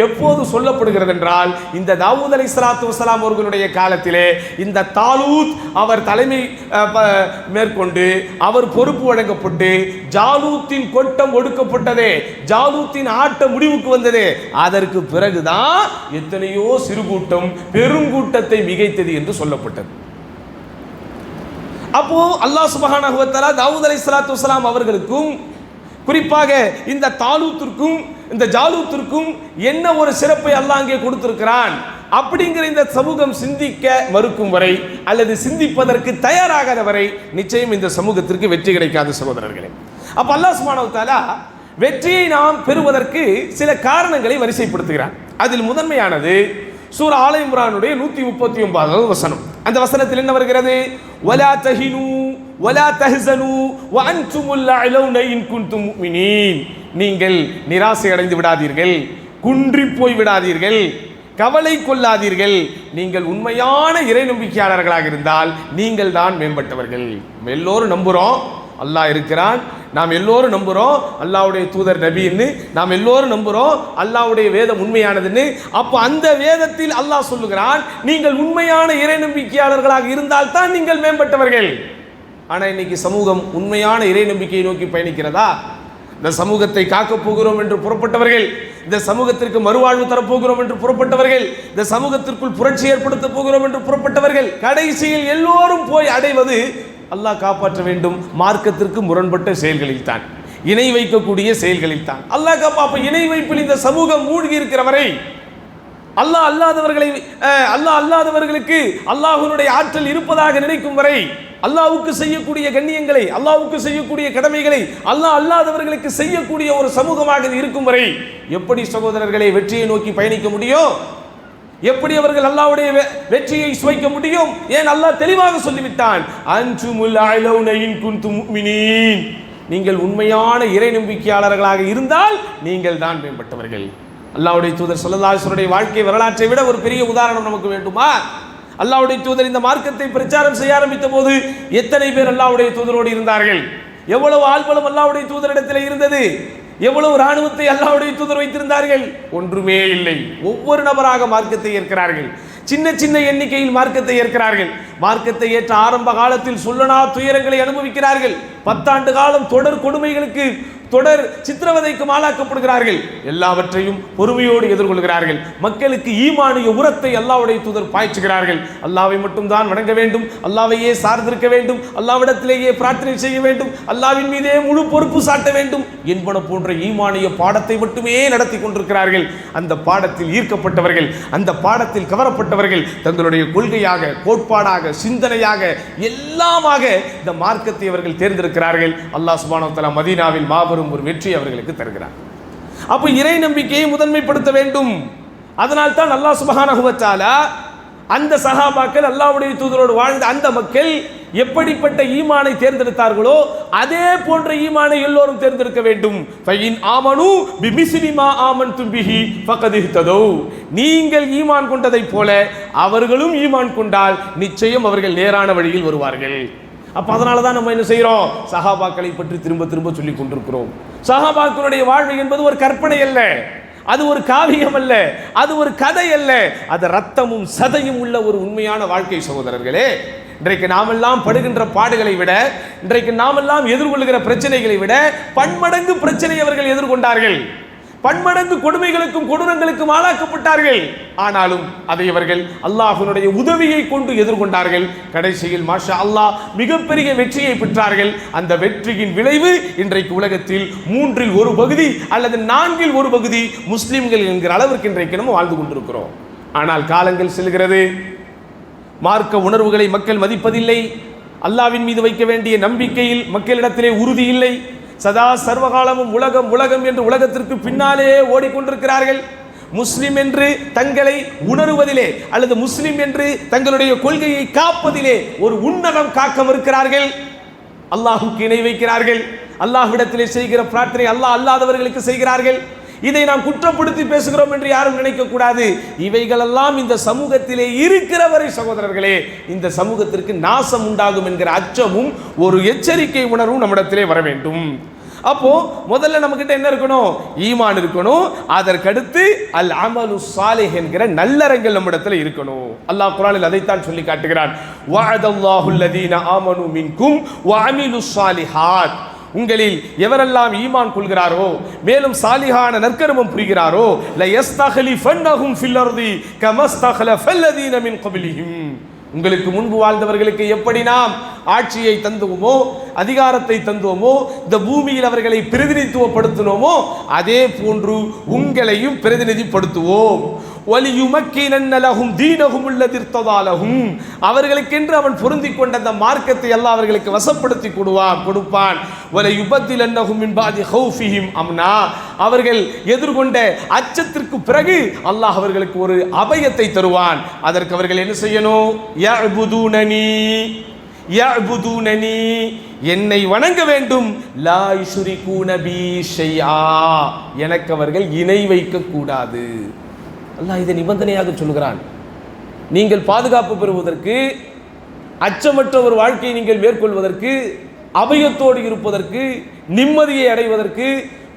எப்போது சொல்லப்படுகிறது என்றால் இந்த தாவூத் அலைஹிஸ்ஸலாத்து வஸ்ஸலாம் அவர்களுடைய காலத்திலே இந்த தாலூத் அவர் தலைமை மேற்கொண்டு அவர் பொறுப்பு வழங்கப்பட்டு ஜாலூத்தின் கொட்டம் ஒடுக்கப்பட்டதே, ஜாலூத்தின் ஆட்டம் முடிவுக்கு வந்தது. அதற்கு பிறகுதான் எத்தனையோ சிறு கூட்டம் பெருங்கூட்டத்தை மிகைத்தது என்று சொல்லப்பட்டது. அப்போ அல்லாஹ் சுப்ஹானஹு வ தஆலா தாவூத் அலைஹிஸ்ஸலாத்து வஸ்ஸலாம் அவர்களுக்கும் குறிப்பாக இந்த தாலூத்திற்கும் இந்த ஜாலூத்திற்கும் என்ன ஒரு சிறப்பை அல்லாஹ் அங்கே கொடுத்திருக்கிறான் அப்படிங்கிற இந்த சமூகம் சிந்திக்க மறுக்கும் வரை அல்லது சிந்திப்பதற்கு தயாராகாத வரை நிச்சயம் இந்த சமூகத்திற்கு வெற்றி கிடைக்காத சகோதரர்களே. அப்ப அல்லாஹ் சுப்ஹானஹு வ தஆலா வெற்றியை நாம் பெறுவதற்கு சில காரணங்களை வரிசைப்படுத்துகிறார். அதில் முதன்மையானது சூரா ஆல இம்ரானுடைய 139வது வசனம். அந்த வசனத்தில் என்ன வருகிறது? வலா தஹினு வலா தஹ்ஸனு வ அன்துமுல் அலௌன இன் குன்தும் முஃமினீன். நீங்கள் நிராசை அடைந்து விடாதீர்கள், குன்றி போய் விடாதீர்கள், கவலை கொள்ளாதீர்கள். நீங்கள் உண்மையான இறை நம்பிக்கையாளர்களாக இருந்தால் நீங்கள் தான் மேம்பட்டவர்கள். எல்லோரும் நம்புறோம், அல்லாஹ் இருக்கிறான், நாம் எல்லோரும் நம்புறோம் அல்லாஹ்வுடைய தூதர் நபின்னு, நாம் எல்லோரும் நம்புறோம் அல்லாஹ்வுடைய வேதம் உண்மையானதுன்னு. அப்போ அந்த வேதத்தில் அல்லாஹ் சொல்லுகிறான், நீங்கள் உண்மையான இறை நம்பிக்கையாளர்களாக இருந்தால் தான் நீங்கள் மேம்பட்டவர்கள். ஆனா இன்னைக்கு சமூகம் உண்மையான இறை நம்பிக்கையை நோக்கி பயணிக்கிறதா? இந்த சமூகத்தை காக்கப் போகிறோம் என்று புறப்பட்டவர்கள், இந்த சமூகத்திற்கு மறுவாழ்வு தரப்போகிறோம் என்று புறப்பட்டவர்கள், இந்த சமூகத்திற்குள் புரட்சி ஏற்படுத்த போகிறோம் என்று புறப்பட்டவர்கள், கடைசியில் எல்லோரும் போய் அடைவது அல்லாஹ் காப்பாற்ற வேண்டும் மார்க்கத்திற்கு முரண்பட்ட செயல்களில் தான், இணை வைக்கக்கூடிய செயல்களில் தான். அல்லாஹ் காப்பா இணை வைப்பில் இந்த சமூகம் மூழ்கி இருக்கிற வரை, அல்லாஹ் அல்லாதவர்களுக்கு அல்லாஹ்வுடைய ஆற்றல் இருப்பதாக நினைக்கும் வரை, அல்லாஹ்வுக்கு செய்யக்கூடிய கண்ணியங்களை, அல்லாஹ்வுக்கு செய்யக்கூடிய கடமைகளை அல்லாஹ் அல்லாதவர்களுக்கு செய்யக்கூடிய ஒரு சமூகமாக இருக்கும் வரை எப்படி சகோதரர்களை வெற்றியை நோக்கி பயணிக்க முடியும்? எப்படி அவர்கள் அல்லாஹ்வுடைய வெற்றியை சுவைக்க முடியும்? ஏன் அல்லாஹ் தெளிவாக சொல்லிவிட்டான், அன்துமுல் அலௌன இன் குன்தும் முஃமினீன், நீங்கள் உண்மையான இறை நம்பிக்கையாளர்களாக இருந்தால் நீங்கள் தான் மேம்பட்டவர்கள். அல்லாஹ்வுடைய தூதர் ஸல்லல்லாஹு அலைஹி வஸல்லம் வாழ்க்கை வரலாற்றை விட ஒரு பெரிய உதாரணம் நமக்கு வேண்டுமா? அல்லாஹ்வுடைய தூதர் இந்த மார்க்கத்தை பிரச்சாரம் செய்ய ஆரம்பித்த போது எத்தனை பேர் அல்லாஹ்வுடைய தூதரோடு இருந்தார்கள்? எவ்வளவு ஆள்பலம் அல்லாஹ்வுடைய தூதரிடத்தில் இருந்தது? எவ்வளவு ராணுவத்தை அல்லாஹ்வுடைய தூதர் வைத்திருந்தார்கள்? ஒன்றுமே இல்லை. ஒவ்வொரு நபராக மார்க்கத்தை ஏற்கிறார்கள். சின்ன சின்ன எண்ணிக்கையில் மார்க்கத்தை ஏற்கிறார்கள். மார்க்கத்தை ஏற்ற ஆரம்ப காலத்தில் சொல்லனா துயரங்களை அனுபவிக்கிறார்கள். 10 ஆண்டு காலம் தொடர் கொடுமைகளுக்கு, தொடர் சித்திரவதைக்கு ஆளாக்கப்படுகிறார்கள். எல்லாவற்றையும் பொறுமையோடு எதிர்கொள்கிறார்கள். மக்களுக்கு ஈமானிய உரத்தை அல்லாஹ்வுடைய தூதர் பாய்ச்சுகிறார்கள். அல்லாஹ்வை மட்டும் தான் வணங்க வேண்டும், அல்லாஹ்வையே சார்ந்திருக்க வேண்டும், அல்லாஹ்விடத்திலேயே பிரார்த்தனை செய்ய வேண்டும், அல்லாஹ்வின் மீதே முழு பொறுப்பு சாட்ட வேண்டும் என்பன போன்ற ஈமானிய பாடத்தை மட்டுமே நடத்தி கொண்டிருக்கிறார்கள். அந்த பாடத்தில் ஈர்க்கப்பட்டவர்கள், அந்த பாடத்தில் கவரப்பட்டவர்கள் தங்களுடைய கொள்கையாக, கோட்பாடாக, சிந்தனையாக, எல்லாமாக இந்த மார்க்கத்தை அவர்கள் தேர்ந்தெடுக்கிறார்கள். அல்லாஹ் சுப்ஹானஹு வ தஆலா மதீனாவில் மாபெரும் ஒரு வெற்றி அவர்களுக்கு தருகிறார். அப்ப இறை நம்பிக்கையை முதன்மைப்படுத்த வேண்டும். அதனால் தான் அல்லாஹ் சுப்ஹானஹு வ தஆலா அந்த சஹாபாக்கள், அல்லாஹ்வுடைய தூதரோடு வாழ்ந்த அந்த மக்கள் எப்படிப்பட்ட ஈமானை தேர்ந்தெடுத்தார்களோ அதே போன்ற ஈமானை எல்லோரும் தேர்ந்தெடுக்க வேண்டும். ஃபைன் ஆமனு பிமிஸ்லி மா ஆமன்தும் பிஹி ஃபகத் இஹ்ததௌ, நீங்கள் ஈமான் கொண்டதை போல அவர்களும் ஈமான் கொண்டால் நிச்சயம் அவர்கள் நேரான வழியில் வருவார்கள். அப்ப அதனால தான் நம்ம என்ன செய்யறோம்? சஹாபாக்களை பற்றி திரும்ப திரும்ப சொல்லி கொண்டிருக்கிறோம். சஹாபாக்களுடைய வாழ்வு என்பது ஒரு கற்பனை அல்ல, அது ஒரு காவியம் அல்ல, அது ஒரு கதை அல்ல, அது ரத்தமும் சதையும் உள்ள ஒரு உண்மையான வாழ்க்கை. சகோதரர்களே, இன்றைக்கு நாமெல்லாம் படுகின்ற பாடுகளை விட, இன்றைக்கு நாமெல்லாம் எதிர்கொள்கிற பிரச்சனைகளை விட பன்மடங்கு பிரச்சனை அவர்கள் எதிர்கொண்டார்கள். பன்மடங்கு கொடுமைகளுக்கும் கொடூரங்களுக்கும் ஆளாக்கப்பட்டார்கள். ஆனாலும் அதை அவர்கள் அல்லாஹ்வினுடைய உதவியை கொண்டு எதிர்கொண்டார்கள். கடைசியில் மாஷா அல்லாஹ் மிகப்பெரிய வெற்றியை பெற்றார்கள். அந்த வெற்றியின் விளைவு இன்றைக்கு உலகத்தில் 3இல் 1 பகுதி அல்லது 4இல் 1 பகுதி முஸ்லிம்கள் என்கிற அளவிற்கு இன்றைக்கு நம்ம வாழ்ந்து கொண்டிருக்கிறோம். ஆனால் காலங்கள் செல்கிறது, மார்க்க உணர்வுகளை மக்கள் மதிப்பதில்லை. அல்லாஹ்வின் மீது வைக்க வேண்டிய நம்பிக்கையில் மக்களிடத்திலே உறுதி இல்லை. சதா சர்வகாலமும் உலகம் உலகம் என்று உலகத்திற்கு பின்னாலே ஓடிக்கொண்டிருக்கிறார்கள். முஸ்லிம் என்று தங்களை உணருவதிலே அல்லது முஸ்லிம் என்று தங்களுடைய கொள்கையை காப்பதிலே ஒரு உன்னதம் காக்க மறுக்கிறார்கள். அல்லாஹ்வுக்கு இணை வைக்கிறார்கள். அல்லாஹ்விடத்திலே செய்கிற பிரார்த்தனை அல்லாஹ் அல்லாதவர்களுக்கு செய்கிறார்கள். இதை நாம் குற்றப்படுத்தி பேசுகிறோம் என்று யாரும் நினைக்க கூடாது. இவைகளெல்லாம் இந்த சமூகத்திலே இருக்கிறவரை சகோதரர்களே, இந்த சமூகத்திற்கு நாசம் உண்டாகும் என்கிற அச்சமும் ஒரு எச்சரிக்கை உணர்வும் நம்மிடத்திலே வர வேண்டும். அப்போ முதல்ல நம்ம கிட்ட என்ன இருக்கணும்? ஈமான் இருக்கணும். அதற்கடுத்து அல் அமலு சாலிஹ் என்கிற நல்லறங்கள் நம்மிடத்தில் இருக்கணும். அல்லாஹ் குர்ஆனில் அதைத்தான் சொல்லி காட்டுகிறான். வஅதல்லாஹுல் லதீன ஆமனு மின்கும் வஅமிலுஸ் சாலிஹாத், உங்களில் எவரெல்லாம் ஈமான் கொள்கிறாரோ மேலும் சாலிஹான நற்கர்மம் புரிகிறாரோ ல யஸ்தக்லிஃபன்னஹும் ஃபில் அர்தி கமஸ்தக்லஃபல் லதீன மின் கப்லிஹிம், உங்களுக்கு முன்பு வாழ்ந்தவர்களுக்கு எப்படி நாம் ஆட்சியை தந்தோமோ, அதிகாரத்தை தந்தோமோ, இந்த பூமியில் அவர்களை பிரதிநிதித்துவப்படுத்தினோமோ அதே போன்று உங்களையும் பிரதிநிதிப்படுத்துவோம். வலியுமக்கினன்ன லஹும் தீனஹும் அல்லதி இர்ததாலஹும், அவர்களுக்கென்று அவன் பொருந்திக் கொண்ட அந்த மார்க்கத்தை அல்லாஹ் அவர்களுக்கு வசப்படுத்தி கொடுப்பான். வலயுபத்திலன்னஹும் மின் பாதி ஹௌஃபிஹிம் அம்னா, அவர்கள் எதிர்கொண்ட அச்சத்திற்கு பிறகு அல்லாஹ் அவர்களுக்கு ஒரு அபயத்தை தருவான். அதற்கு அவர்கள் என்ன செய்யணும்? யஅ்புதூனனி, என்னை வணங்க வேண்டும். லா யுஷ்ரிகூன பி ஷைஆ, எனக்கு அவர்கள் இணை வைக்க கூடாது. அல்லாஹ் இதை நிபந்தனையாக சொல்கிறான். நீங்கள் பாதுகாப்பு பெறுவதற்கு, அச்சமற்ற ஒரு வாழ்க்கையை நீங்கள் மேற்கொள்வதற்கு, அபயத்தோடு இருப்பதற்கு, நிம்மதியை அடைவதற்கு,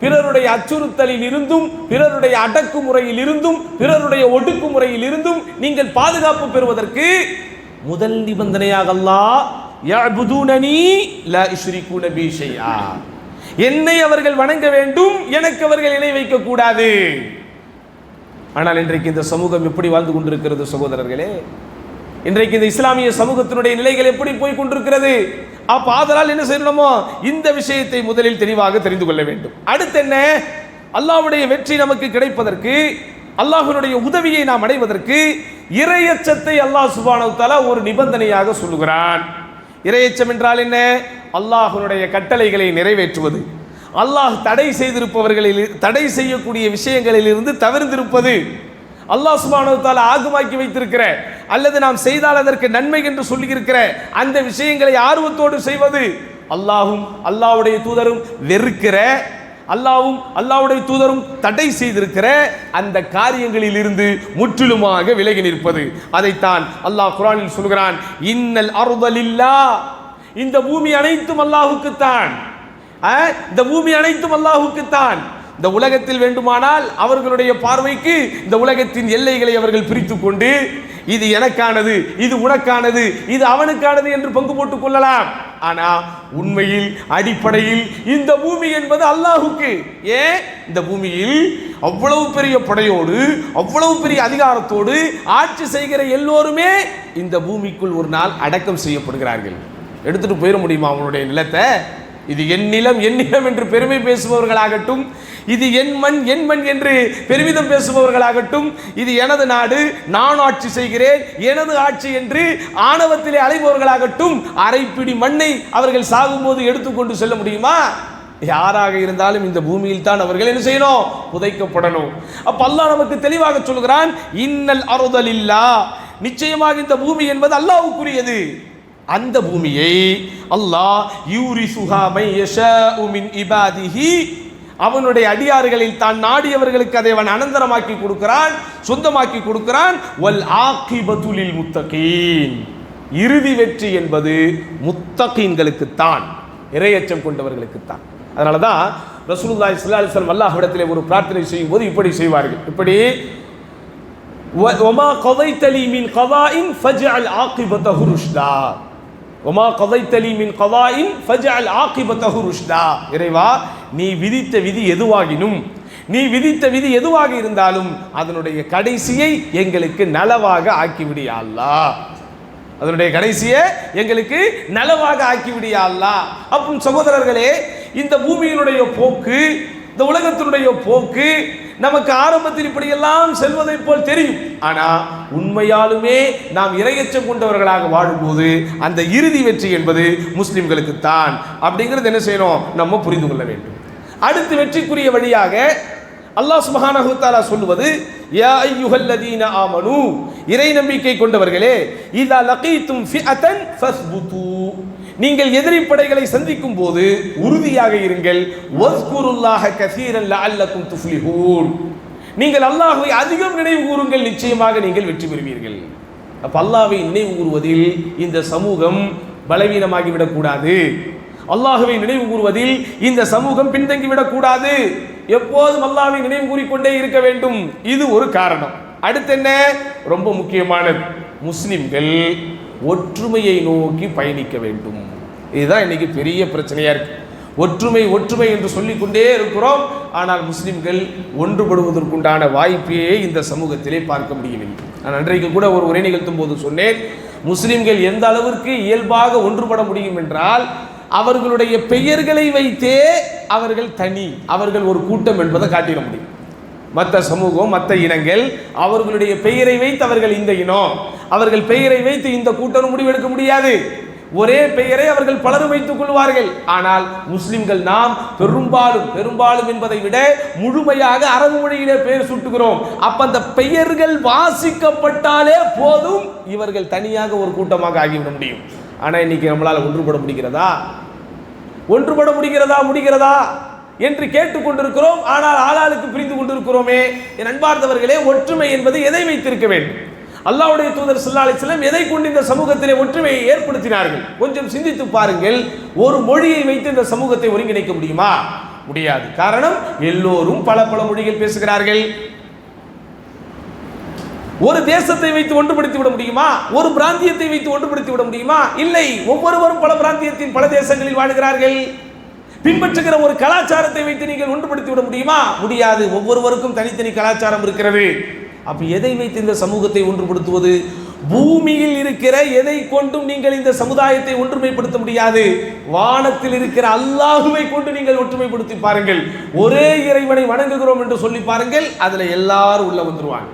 பிறருடைய அச்சுறுத்தலில் இருந்தும், பிறருடைய அடக்குமுறையில் இருந்தும், பிறருடைய ஒடுக்குமுறையில் இருந்தும் நீங்கள் பாதுகாப்பு பெறுவதற்கு முதல் நிபந்தனையாக அல்லாஹ் யஅபுதூனனி லா யுஷ்ரிகூன பி ஷைஆ, என்னை அவர்கள் வணங்க வேண்டும், எனக்கு அவர்கள் இணை வைக்க கூடாது. ஆனால் இன்றைக்கு இந்த சமூகம் எப்படி வாழ்ந்து கொண்டிருக்கிறது சகோதரர்களே? இன்றைக்கு இந்த இஸ்லாமிய சமூகத்தினுடைய நிலைகள் எப்படி போய் கொண்டிருக்கிறது? அப்ப ஆதலால் என்ன செய்யணுமோ இந்த விஷயத்தை முதலில் தெளிவாக தெரிந்து கொள்ள வேண்டும். அடுத்து என்ன? அல்லாஹ்வுடைய வெற்றி நமக்கு கிடைப்பதற்கு, அல்லாஹ்வுடைய உதவியை நாம் அடைவதற்கு இறையச்சத்தை அல்லாஹ் சுப்ஹானஹு வ தஆலா ஒரு நிபந்தனையாக சொல்லுகிறான். இறையச்சம் என்றால் என்ன? அல்லாஹ்வுடைய கட்டளைகளை நிறைவேற்றுவது, அல்லாஹ் தடை செய்திருப்பவர்களில், தடை செய்யக்கூடிய விஷயங்களில் இருந்து தவிர்த்திருப்பது, அல்லாஹ் சுப்ஹானஹு வ தஆலா ஆகுமாக்கி வைத்திருக்கிற அல்லது நாம் செய்தால் அதற்கு நன்மை என்று சொல்லி இருக்கிற அந்த விஷயங்களை ஆர்வத்தோடு செய்வது, அல்லாஹ்வும் அல்லாஹ்வுடைய தூதரும் வெறுக்கிற, அல்லாஹ்வும் அல்லாஹ்வுடைய தூதரும் தடை செய்திருக்கிற அந்த காரியங்களில் இருந்து முற்றிலுமாக விலகி நிற்பது. அதைத்தான் அல்லாஹ் குர்ஆனில் சொல்கிறான், இன்னல் அர்த லில்லாஹ், இந்த பூமி அனைத்தும் அல்லாஹ்வுக்குத்தான், இந்த பூமி அனைத்தும் அல்லாஹ்வுக்குத்தான். இந்த உலகத்தில் வேண்டுமானால் அவர்களுடைய பார்வைக்கு இந்த உலகத்தின் எல்லைகளை அவர்கள் பிரித்து கொண்டு இது எனக்கானது, இது உனக்கானது, இது அவனுக்கானது என்று பங்கு போட்டுக் கொள்ளலாம். ஆனா உண்மையில் அடிப்படையில் இந்த பூமி என்பது அல்லாஹுக்கு. ஏன்? இந்த பூமியில் அவ்வளவு பெரிய படையோடு, அவ்வளவு பெரிய அதிகாரத்தோடு ஆட்சி செய்கிற எல்லோருமே இந்த பூமிக்குள் ஒரு நாள் அடக்கம் செய்யப்படுகிறார்கள். எடுத்துட்டு போயிட முடியுமா அவனுடைய நிலத்தை? இது என் நிலம், என் நிலம் என்று பெருமை பேசுபவர்களாகட்டும், இது என் மண், என் மண் என்று பெருமிதம் பேசுபவர்களாகட்டும், இது எனது நாடு, நான் ஆட்சி செய்கிறேன், எனது ஆட்சி என்று ஆணவத்திலே அலைபவர்களாகட்டும், அரைப்பிடி மண்ணை அவர்கள் சாகும்போது எடுத்துக்கொண்டு செல்ல முடியுமா? யாராக இருந்தாலும் இந்த பூமியில் தான் அவர்கள் என்ன செய்யணும்? புதைக்கப்படணும். அப்ப அல்லாஹ் நமக்கு தெளிவாக சொல்கிறான், இன்னல் அர்த லில்லாஹ், நிச்சயமாக இந்த பூமி என்பது அல்லாஹ்வுக்குரியது. அந்த பூமியை அல்லாஹ் யூரிசுஹா மை யஷாஉ மின் இபாதிஹி, அவனுடைய அடியார்களில் தான் நாடியவர்களுக்கு அதை அவன் அனந்தரமாக்கி கொடுக்கிறான், சொந்தமாக்கி கொடுக்கிறான். வல் ஆகிபத்து லில் முத்தகீன், இறுதி வெற்றி என்பது முத்தகீன்களுக்கு தான், இறையச்சம் கொண்டவர்களுக்கு தான். அதனால தான் ரசூலுல்லாஹி ஸல்லல்லாஹு அலைஹி வஸல்லம் அல்லாஹ்விடத்திலே ஒரு பிரார்த்தனை செய்யும் போது இப்படி செய்வார்கள். இப்படி வமா கதைத்தலி மின் கதாஇன் ஃபஜ்அல் ஆகிபத்தஹு ருஷ்தா, வமா கதைத்தலி மின் கதாஇன் ஃபஜ்அல் ஆகிபத்தஹு ருஷ்தா. இறைவா, நீ விதித்த விதி எதுவாகினும், நீ விதித்த விதி எதுவாக இருந்தாலும் அதனுடைய கடைசியை எங்களுக்கு நலவாக ஆக்கிவிடு யா அல்லாஹ், அதனுடைய கடைசியை எங்களுக்கு நலவாக ஆக்கிவிடு யா அல்லாஹ். அப்போ சகோதரர்களே, இந்த பூமியினுடைய போக்கு, இந்த உலகத்தினுடைய போக்கு நமக்கு ஆரம்பத்தில் இப்படியெல்லாம் செல்வதை போல் தெரியும். ஆனா உண்மையாலுமே நாம் இறையச்சம் கொண்டவர்களாக வாழும்போது அந்த இறுதி வெற்றி என்பது முஸ்லிம்களுக்கு தான் அப்படிங்கிறது என்ன செய்யணும்? நம்ம புரிந்து கொள்ள வேண்டும். அடுத்து வெற்றிக்குரிய வழியாக அல்லாஹ் சுப்ஹானஹு வ தஆலா சொல்லுவது, யா அய்யுஹல்லதீன ஆமனூ, இறை நம்பிக்கை கொண்டவர்களே, இதா லகீதும் ஃபிஅதன் ஃபஸ்புது, நீங்கள் எதிரி படைகளை சந்திக்கும் போது உறுதியாக இருங்கள். வஸ்குருல்லாஹ கஸீரன் லஅல்லகும் துஃப்லிஹூன், நீங்கள் அல்லாஹ்வை அதிகம் நினைவு கூறுங்கள், நிச்சயமாக நீங்கள் வெற்றி பெறுவீர்கள். அப்ப அல்லாஹ்வை நினைவு கூறுவதில் இந்த சமூகம் பலவீனமாகிவிடக் கூடாது, அல்லாஹ்வை நினைவு கூறுவதில் இந்த சமூகம் பின்தங்கிவிடக் கூடாது, எப்போதும் அல்லாஹ்வை நினைவு கூறிக்கொண்டே இருக்க வேண்டும். இது ஒரு காரணம். அடுத்து என்ன? ரொம்ப முக்கியமானது, முஸ்லிம்கள் ஒற்றுமையை நோக்கி பயணிக்க வேண்டும். இதுதான் இன்னைக்கு பெரிய பிரச்சனையா இருக்கு. ஒற்றுமை ஒற்றுமை என்று சொல்லிக்கொண்டே இருக்கிறோம், ஆனால் முஸ்லிம்கள் ஒன்றுபடுவதற்குண்டான வாய்ப்பையே இந்த சமூகத்திலே பார்க்க முடியவில்லை. நான் அன்றைக்கு கூட ஒரு உரை நிகழ்த்தும் போது சொன்னேன், முஸ்லிம்கள் எந்த அளவிற்கு இயல்பாக ஒன்றுபட முடியும் என்றால், அவர்களுடைய பெயர்களை வைத்தே அவர்கள் தனி, அவர்கள் ஒரு கூட்டம் என்பதை காட்டிட முடியும். மற்ற சமூகம், மற்ற இனங்கள் அவர்களுடைய பெயரை வைத்து அவர்கள் இந்த இனம், அவர்கள் பெயரை வைத்து இந்த கூட்டம் முடிவெடுக்க முடியாது. ஒரே பெயரை அவர்கள் பலரும் வைத்துக் கொள்வார்கள். ஆனால் முஸ்லிம்கள் நாம் பெரும்பாலும் என்பதை விட முழுமையாக அரபு மொழியிலே பெயர் சுட்டுகிறோம். அப்ப அந்த பெயர்கள் வாசிக்கப்பட்டாலே போதும், இவர்கள் தனியாக ஒரு கூட்டமாக ஆகிவிட முடியும். ஆனா இன்னைக்கு நம்மளால ஒன்றுபட முடிகிறதா? முடிகிறதா என்று கேட்டுக்கொண்டிருக்கிறோம். ஆனால் ஆளாளுக்கு பிரிந்து கொண்டிருக்கிறோமே. என் அன்பார்ந்தவர்களே, ஒற்றுமை என்பது எதை வைத்திருக்க வேண்டும்? அல்லாஹ்வுடைய தூதர் ஸல்லல்லாஹு அலைஹி வஸல்லம் எதை கொண்டு இந்த சமூகத்திலே ஒற்றுமையை ஏற்படுத்தினார்கள்? கொஞ்சம் சிந்தித்து பாருங்கள். ஒரு மொழியை வைத்து இந்த சமூகத்தை ஒருங்கிணைக்க முடியுமா? முடியாது. காரணம், எல்லோரும் பல பல மொழிகள் பேசுகிறார்கள். ஒரு தேசத்தை வைத்து ஒன்றுபடுத்தி விட முடியுமா? ஒரு பிராந்தியத்தை வைத்து ஒன்றுபடுத்தி விட முடியுமா? இல்லை. ஒவ்வொருவரும் பல பிராந்தியத்தின் பல தேசங்களில் வாழுகிறார்கள். பின்பற்றுகிற ஒரு கலாச்சாரத்தை வைத்து நீங்கள் ஒன்றுபடுத்தி விட முடியுமா? முடியாது. ஒவ்வொருவருக்கும் தனித்தனி கலாச்சாரம் இருக்கிறது. அப்ப எதை வைத்து இந்த சமூகத்தை ஒன்றுபடுத்துவது? பூமியில் இருக்கிற எதை கொண்டும் நீங்கள் இந்த சமுதாயத்தை ஒற்றுமைப்படுத்த முடியாது. வானத்தில் இருக்கிற அல்லாஹுவை கொண்டு நீங்கள் ஒற்றுமைப்படுத்தி பாருங்கள். ஒரே இறைவனை வணங்குகிறோம் என்று சொல்லி பாருங்கள், அதுல எல்லாரும் உள்ள வந்துருவாங்க.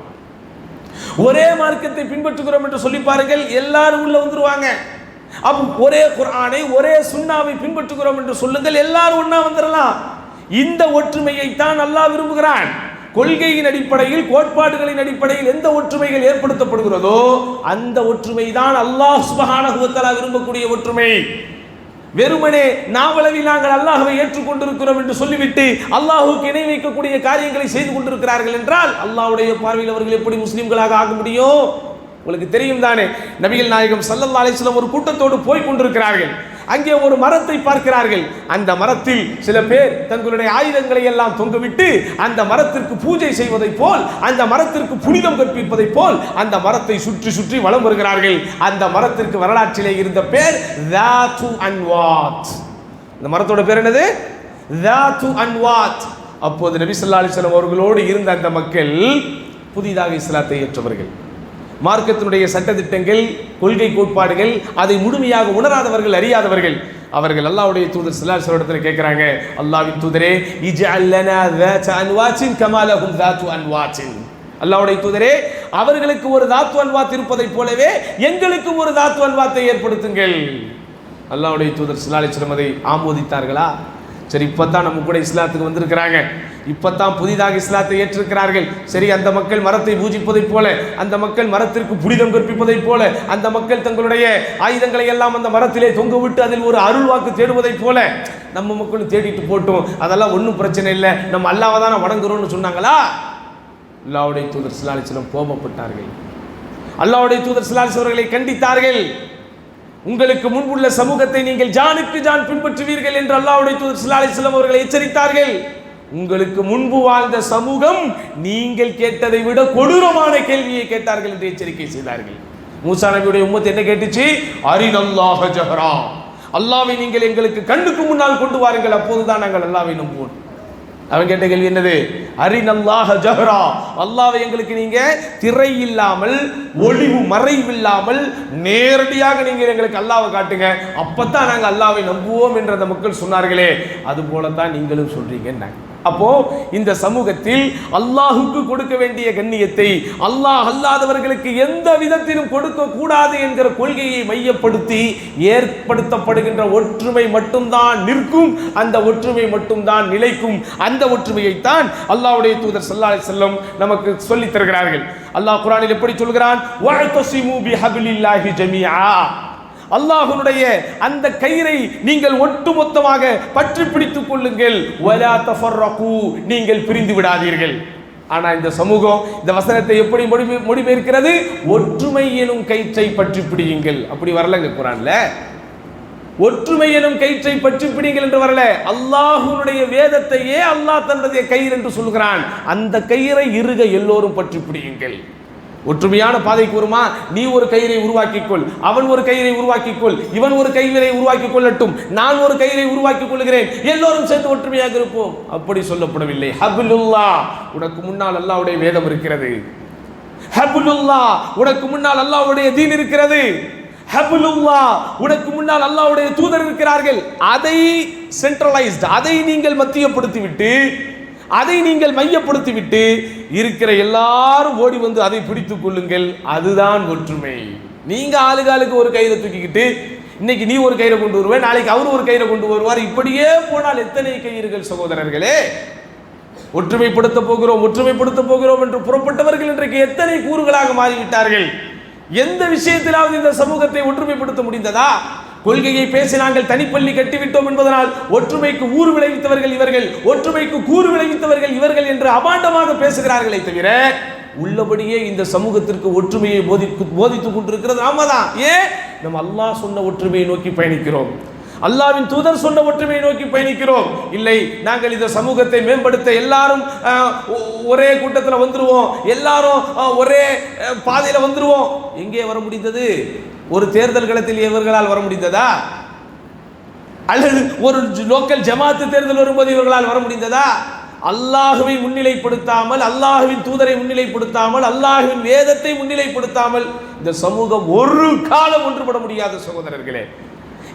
ஒரே மார்க்கத்தை பின்பற்றுகிறோம் என்று சொல்லி பாருங்கள், எல்லாரும் உள்ள வந்துருவாங்க. அப்ப ஒரே குர்ஆனை ஒரே சுன்னாவை பின்பற்றுகிறோம் என்று சொல்லுங்கள், எல்லாரும் ஒண்ணா வந்துடலாம். இந்த ஒற்றுமையை தான் அல்லாஹ் விரும்புகிறான். கொள்கையின் அடிப்படையில், கோட்பாடுகளின் அடிப்படையில் எந்த ஒற்றுமைகள் ஏற்படுத்தப்படுகிறதோ அந்த ஒற்றுமை தான் அல்லாஹ் சுப்ஹானஹு வ தஆலா விரும்பக்கூடிய ஒற்றுமை. வெறுமனே நாவளவில் நாங்கள் அல்லாஹ்வை ஏற்றுக்கொண்டிருக்கிறோம் என்று சொல்லிவிட்டு அல்லாஹ்வுக்கு இணை வைக்கக்கூடிய காரியங்களை செய்து கொண்டிருக்கிறார்கள் என்றால் அல்லாஹ்வுடைய பார்வையில் அவர்கள் எப்படி முஸ்லிம்களாக ஆக முடியும்? உங்களுக்கு தெரியும் தானே, நபிகள் நாயகம் ஸல்லல்லாஹு அலைஹி வஸல்லம் ஒரு கூட்டத்தோடு போய் கொண்டிருக்கிறார்கள். அங்கே ஒரு மரத்தை பார்க்கிறார்கள். அந்த மரத்தில் சில பேர் தங்களுடைய ஆயுதங்களை எல்லாம் தொங்கவிட்டு அந்த மரத்திற்கு பூஜை செய்வதை போல், அந்த மரத்திற்கு புனிதம் கற்பிப்பதை போல் அந்த மரத்தை சுற்றி சுற்றி வலம் வருகிறார்கள். அந்த மரத்திற்கு வரலாற்றிலே இருந்த பேர் தாத்து அன்வாத். இந்த மரத்தோட பேர் என்னது? தாத்து அன்வாத். அப்போது நபி ஸல்லல்லாஹு அலைஹி வஸல்லம் அவர்களோடு இருந்த அந்த மக்கள் புதிதாக இஸ்லாத்தை ஏற்றவர்கள். மார்க்கத்தினுடைய சட்டதிட்டங்கள், கொள்கை கோட்பாடுகள் அதை முழுமையாக உணராதவர்கள், அறியாதவர்கள். அவர்கள் அல்லாஹ்வுடைய தூதர் ஸல்லல்லாஹு அலைஹி வஸல்லம் கேட்கிறாங்க, அல்லாஹ்வின் தூதரே, இஜ்அல் லனா ذات அன்வாத் கமா லஹும் ذات அன்வாத். அல்லாஹ்வுடைய தூதரே, அவர்களுக்கு ஒரு தாத்து அன்வாத் இருப்பதை போலவே எங்களுக்கும் ஒரு தாத்து அன்வாத்தை ஏற்படுத்துங்கள். அல்லாஹ்வுடைய தூதர் ஸல்லல்லாஹு அலைஹி வஸல்லம் அதை ஆமோதித்தார்களா? சரி, இப்பதான் நம்ம கூட இஸ்லாத்துக்கு வந்திருக்கிறாங்க, இப்பதான் புதிதாக இஸ்லாத்தை ஏற்றிருக்கிறார்கள். சரி, அந்த மக்கள் மரத்தை பூஜிப்பதை போல, அந்த மக்கள் மரத்திற்கு புனிதம் கற்பிப்பதை போல, அந்த மக்கள் தங்களுடைய ஆயுதங்களை எல்லாம் அந்த மரத்திலே தொங்க விட்டு அதில் ஒரு அருள் வாக்கு தேடுவதை போல நம்ம மக்களும் தேடிட்டு போட்டோம், அதெல்லாம் ஒன்றும் பிரச்சனை இல்லை, நம்ம அல்லாஹ்வை தான வணங்குறோம்னு சொன்னாங்களா? அல்லாஹ்வுடைய தூதர் ஸல்லல்லாஹு அலைஹி வஸல்லம் கோபப்பட்டார்கள். அல்லாஹ்வுடைய தூதர் ஸல்லல்லாஹு அலைஹி வஸல்லம் அவர்களை கண்டித்தார்கள். உங்களுக்கு முன்புள்ள சமூகத்தை நீங்கள் ஜானுக்கு ஜான் பின்பற்றுவீர்கள் என்று அல்லாஹ்வுடைய தூதர் ஸல்லல்லாஹு அலைஹி வஸல்லம் அவர்களை எச்சரித்தார்கள். உங்களுக்கு முன்பு வாழ்ந்த சமூகம் நீங்கள் கேட்டதை விட கொடூரமான கேள்வியை கேட்டார்கள் என்று எச்சரிக்கை செய்தார்கள். மூசா நபியுடைய உம்மத் என்ன கேட்டுச்சு? அரினல்லாஹ ஜஹரா, அல்லாஹ்வை நீங்கள் எங்களுக்கு கண்ணுக்கு முன்னால் கொண்டு வாருங்கள், அப்போதுதான் நாங்கள் அல்லாஹ்வை நம்புவோம். அவன் கேட்ட கேள்வி என்னது? அரினல்லாஹ ஜஹரா, அல்லாஹ்வை எங்களுக்கு நீங்க திரை இல்லாமல், ஒளிவு மறைவில்லாமல் நேரடியாக நீங்கள் எங்களுக்கு அல்லாஹ்வை காட்டுங்க, அப்பதான் நாங்கள் அல்லாஹ்வை நம்புவோம் என்று அந்த மக்கள் சொன்னார்களே, அது போலத்தான் நீங்களும் சொல்றீங்க. அப்போ இந்த சமூகத்தில் அல்லாஹுக்கு கொடுக்க வேண்டிய கண்ணியத்தை அல்லாஹ் அல்லாதவர்களுக்கு எந்த விதத்திலும் கொடுக்க கூடாது என்கிற கொள்கையை மையப்படுத்தி ஏற்படுத்தப்படுகின்ற ஒற்றுமை மட்டும்தான் நிற்கும், அந்த ஒற்றுமை மட்டும்தான் நிலைக்கும். அந்த ஒற்றுமையைத்தான் அல்லாஹ்வுடைய தூதர் ஸல்லல்லாஹு அலைஹி வஸல்லம் நமக்கு சொல்லித் தருகிறார்கள். அல்லாஹ் குர்ஆனில் எப்படி சொல்கிறான்? வஅதஸிமு பிஹப்லில்லாஹி ஜமீஆ, அல்லாஹ்வுடைய அந்த கயிறை நீங்கள் ஒட்டுமொத்தமாக பற்றி பிடித்துக் கொள்ளுங்கள். வலா தஃபர்ரகு, நீங்கள் பிரிந்து விடாதீர்கள். ஆனா இந்த சமூகம் இந்த வசனத்தை எப்படி மொழிபெயர்க்கிறது? ஒற்றுமை எனும் கயிற்றை பற்றி பிடியுங்கள். அப்படி வரலங்க குர்ஆன்ல. ஒற்றுமை எனும் கயிற்றை பற்றி பிடிங்கள் என்று வரல. அல்லாஹ்வுடைய வேதத்தையே அல்லாஹ் தன்னுடைய கயிறு என்று சொல்கிறான். அந்த கயிறை இறுக எல்லோரும் பற்றி பிடியுங்கள். ஒற்றுமையான பாதைக்கு வருமா? நீ ஒரு கயிறை உருவாக்கிக்கொள், அவன் ஒரு கயிறை உருவாக்கிக்கொள், இவன் ஒரு கயிறை உருவாக்கிக் கொள்ளட்டும், நான் ஒரு கயிறை உருவாக்கிக் கொள்கிறேன், எல்லோரும் சேர்ந்து ஒற்றுமையாக இருப்போம். அப்படி சொல்லப்படவில்லை. ஹப்லுல்லாஹ், உனக்கு முன்னால் அல்லாஹ்வுடைய வேதம் இருக்கிறது. ஹப்லுல்லாஹ், உனக்கு முன்னால் அல்லாஹ்வுடைய தீன் இருக்கிறது. ஹப்லுல்லாஹ், உனக்கு முன்னால் அல்லாஹ்வுடைய தூதர் இருக்கிறார்கள். அதை சென்ட்ரலைஸ்ட், அதை நீங்கள் மத்தியப்படுத்திவிட்டு, அதை நீங்கள் மையப்படுத்திவிட்டு இருக்கிற எல்லாரும் ஓடி வந்து அதை பிடித்துக் கொள்ளுங்கள். அதுதான் ஒற்றுமை. நீங்க ஆளுகாலுக்கு ஒரு கயிறை தூக்கிக்கிட்டு, இன்னைக்கு நீ ஒரு கயிறை கொண்டு வருவேன், நாளைக்கு அவர் ஒரு கயிறை கொண்டு வருவார், இப்படியே போனால் எத்தனை கயிறுகள் சகோதரர்களே? ஒற்றுமைப்படுத்த போகிறோம், ஒற்றுமைப்படுத்த போகிறோம் என்று புறப்பட்டவர்கள் இன்றைக்கு எத்தனை கூறுகளாக மாறிவிட்டார்கள். எந்த விஷயத்திலாவது இந்த சமூகத்தை ஒற்றுமைப்படுத்த முடிந்ததா? கொள்கையை பேசி நாங்கள் தனிப்பள்ளி கட்டிவிட்டோம் என்பதனால் ஒற்றுமைக்கு ஊறு விளைவித்தவர்கள் இவர்கள், ஒற்றுமைக்கு கூறு விளைவித்தவர்கள் இவர்கள் என்று அபாண்டமாக பேசுகிறார்களே தவிர உள்ளபடியே இந்த சமூகத்திற்கு ஒற்றுமையை போதித்துக் கொண்டிருக்கிறது நாம தான். ஏன்? நம்ம அல்லாஹ் சொன்ன ஒற்றுமையை நோக்கி பயணிக்கிறோம், அல்லாஹ்வின் தூதர் சொன்ன ஒற்றுமையை நோக்கி பயணிக்கிறோம். இல்லை, நாங்கள் இந்த சமூகத்தை மேம்படுத்த எல்லாரும் ஒரே கூட்டத்தில் வந்துருவோம், எல்லாரும் ஒரே பாதையில் வந்துருவோம். எங்கே வர முடிந்தது? ஒரு தேர்தல் களத்தில் இவர்களால் வர முடிந்ததா? அல்லது ஒரு லோக்கல் ஜமாத்து தேர்தல் வரும்போது இவர்களால் வர முடிந்ததா? அல்லாஹுவை முன்னிலைப்படுத்தாமல், அல்லாஹுவின் தூதரை முன்னிலைப்படுத்தாமல், அல்லாஹுவின் வேதத்தை முன்னிலைப்படுத்தாமல் இந்த சமூகம் ஒரு காலம் ஒன்றுபட முடியாத சகோதரர்களே.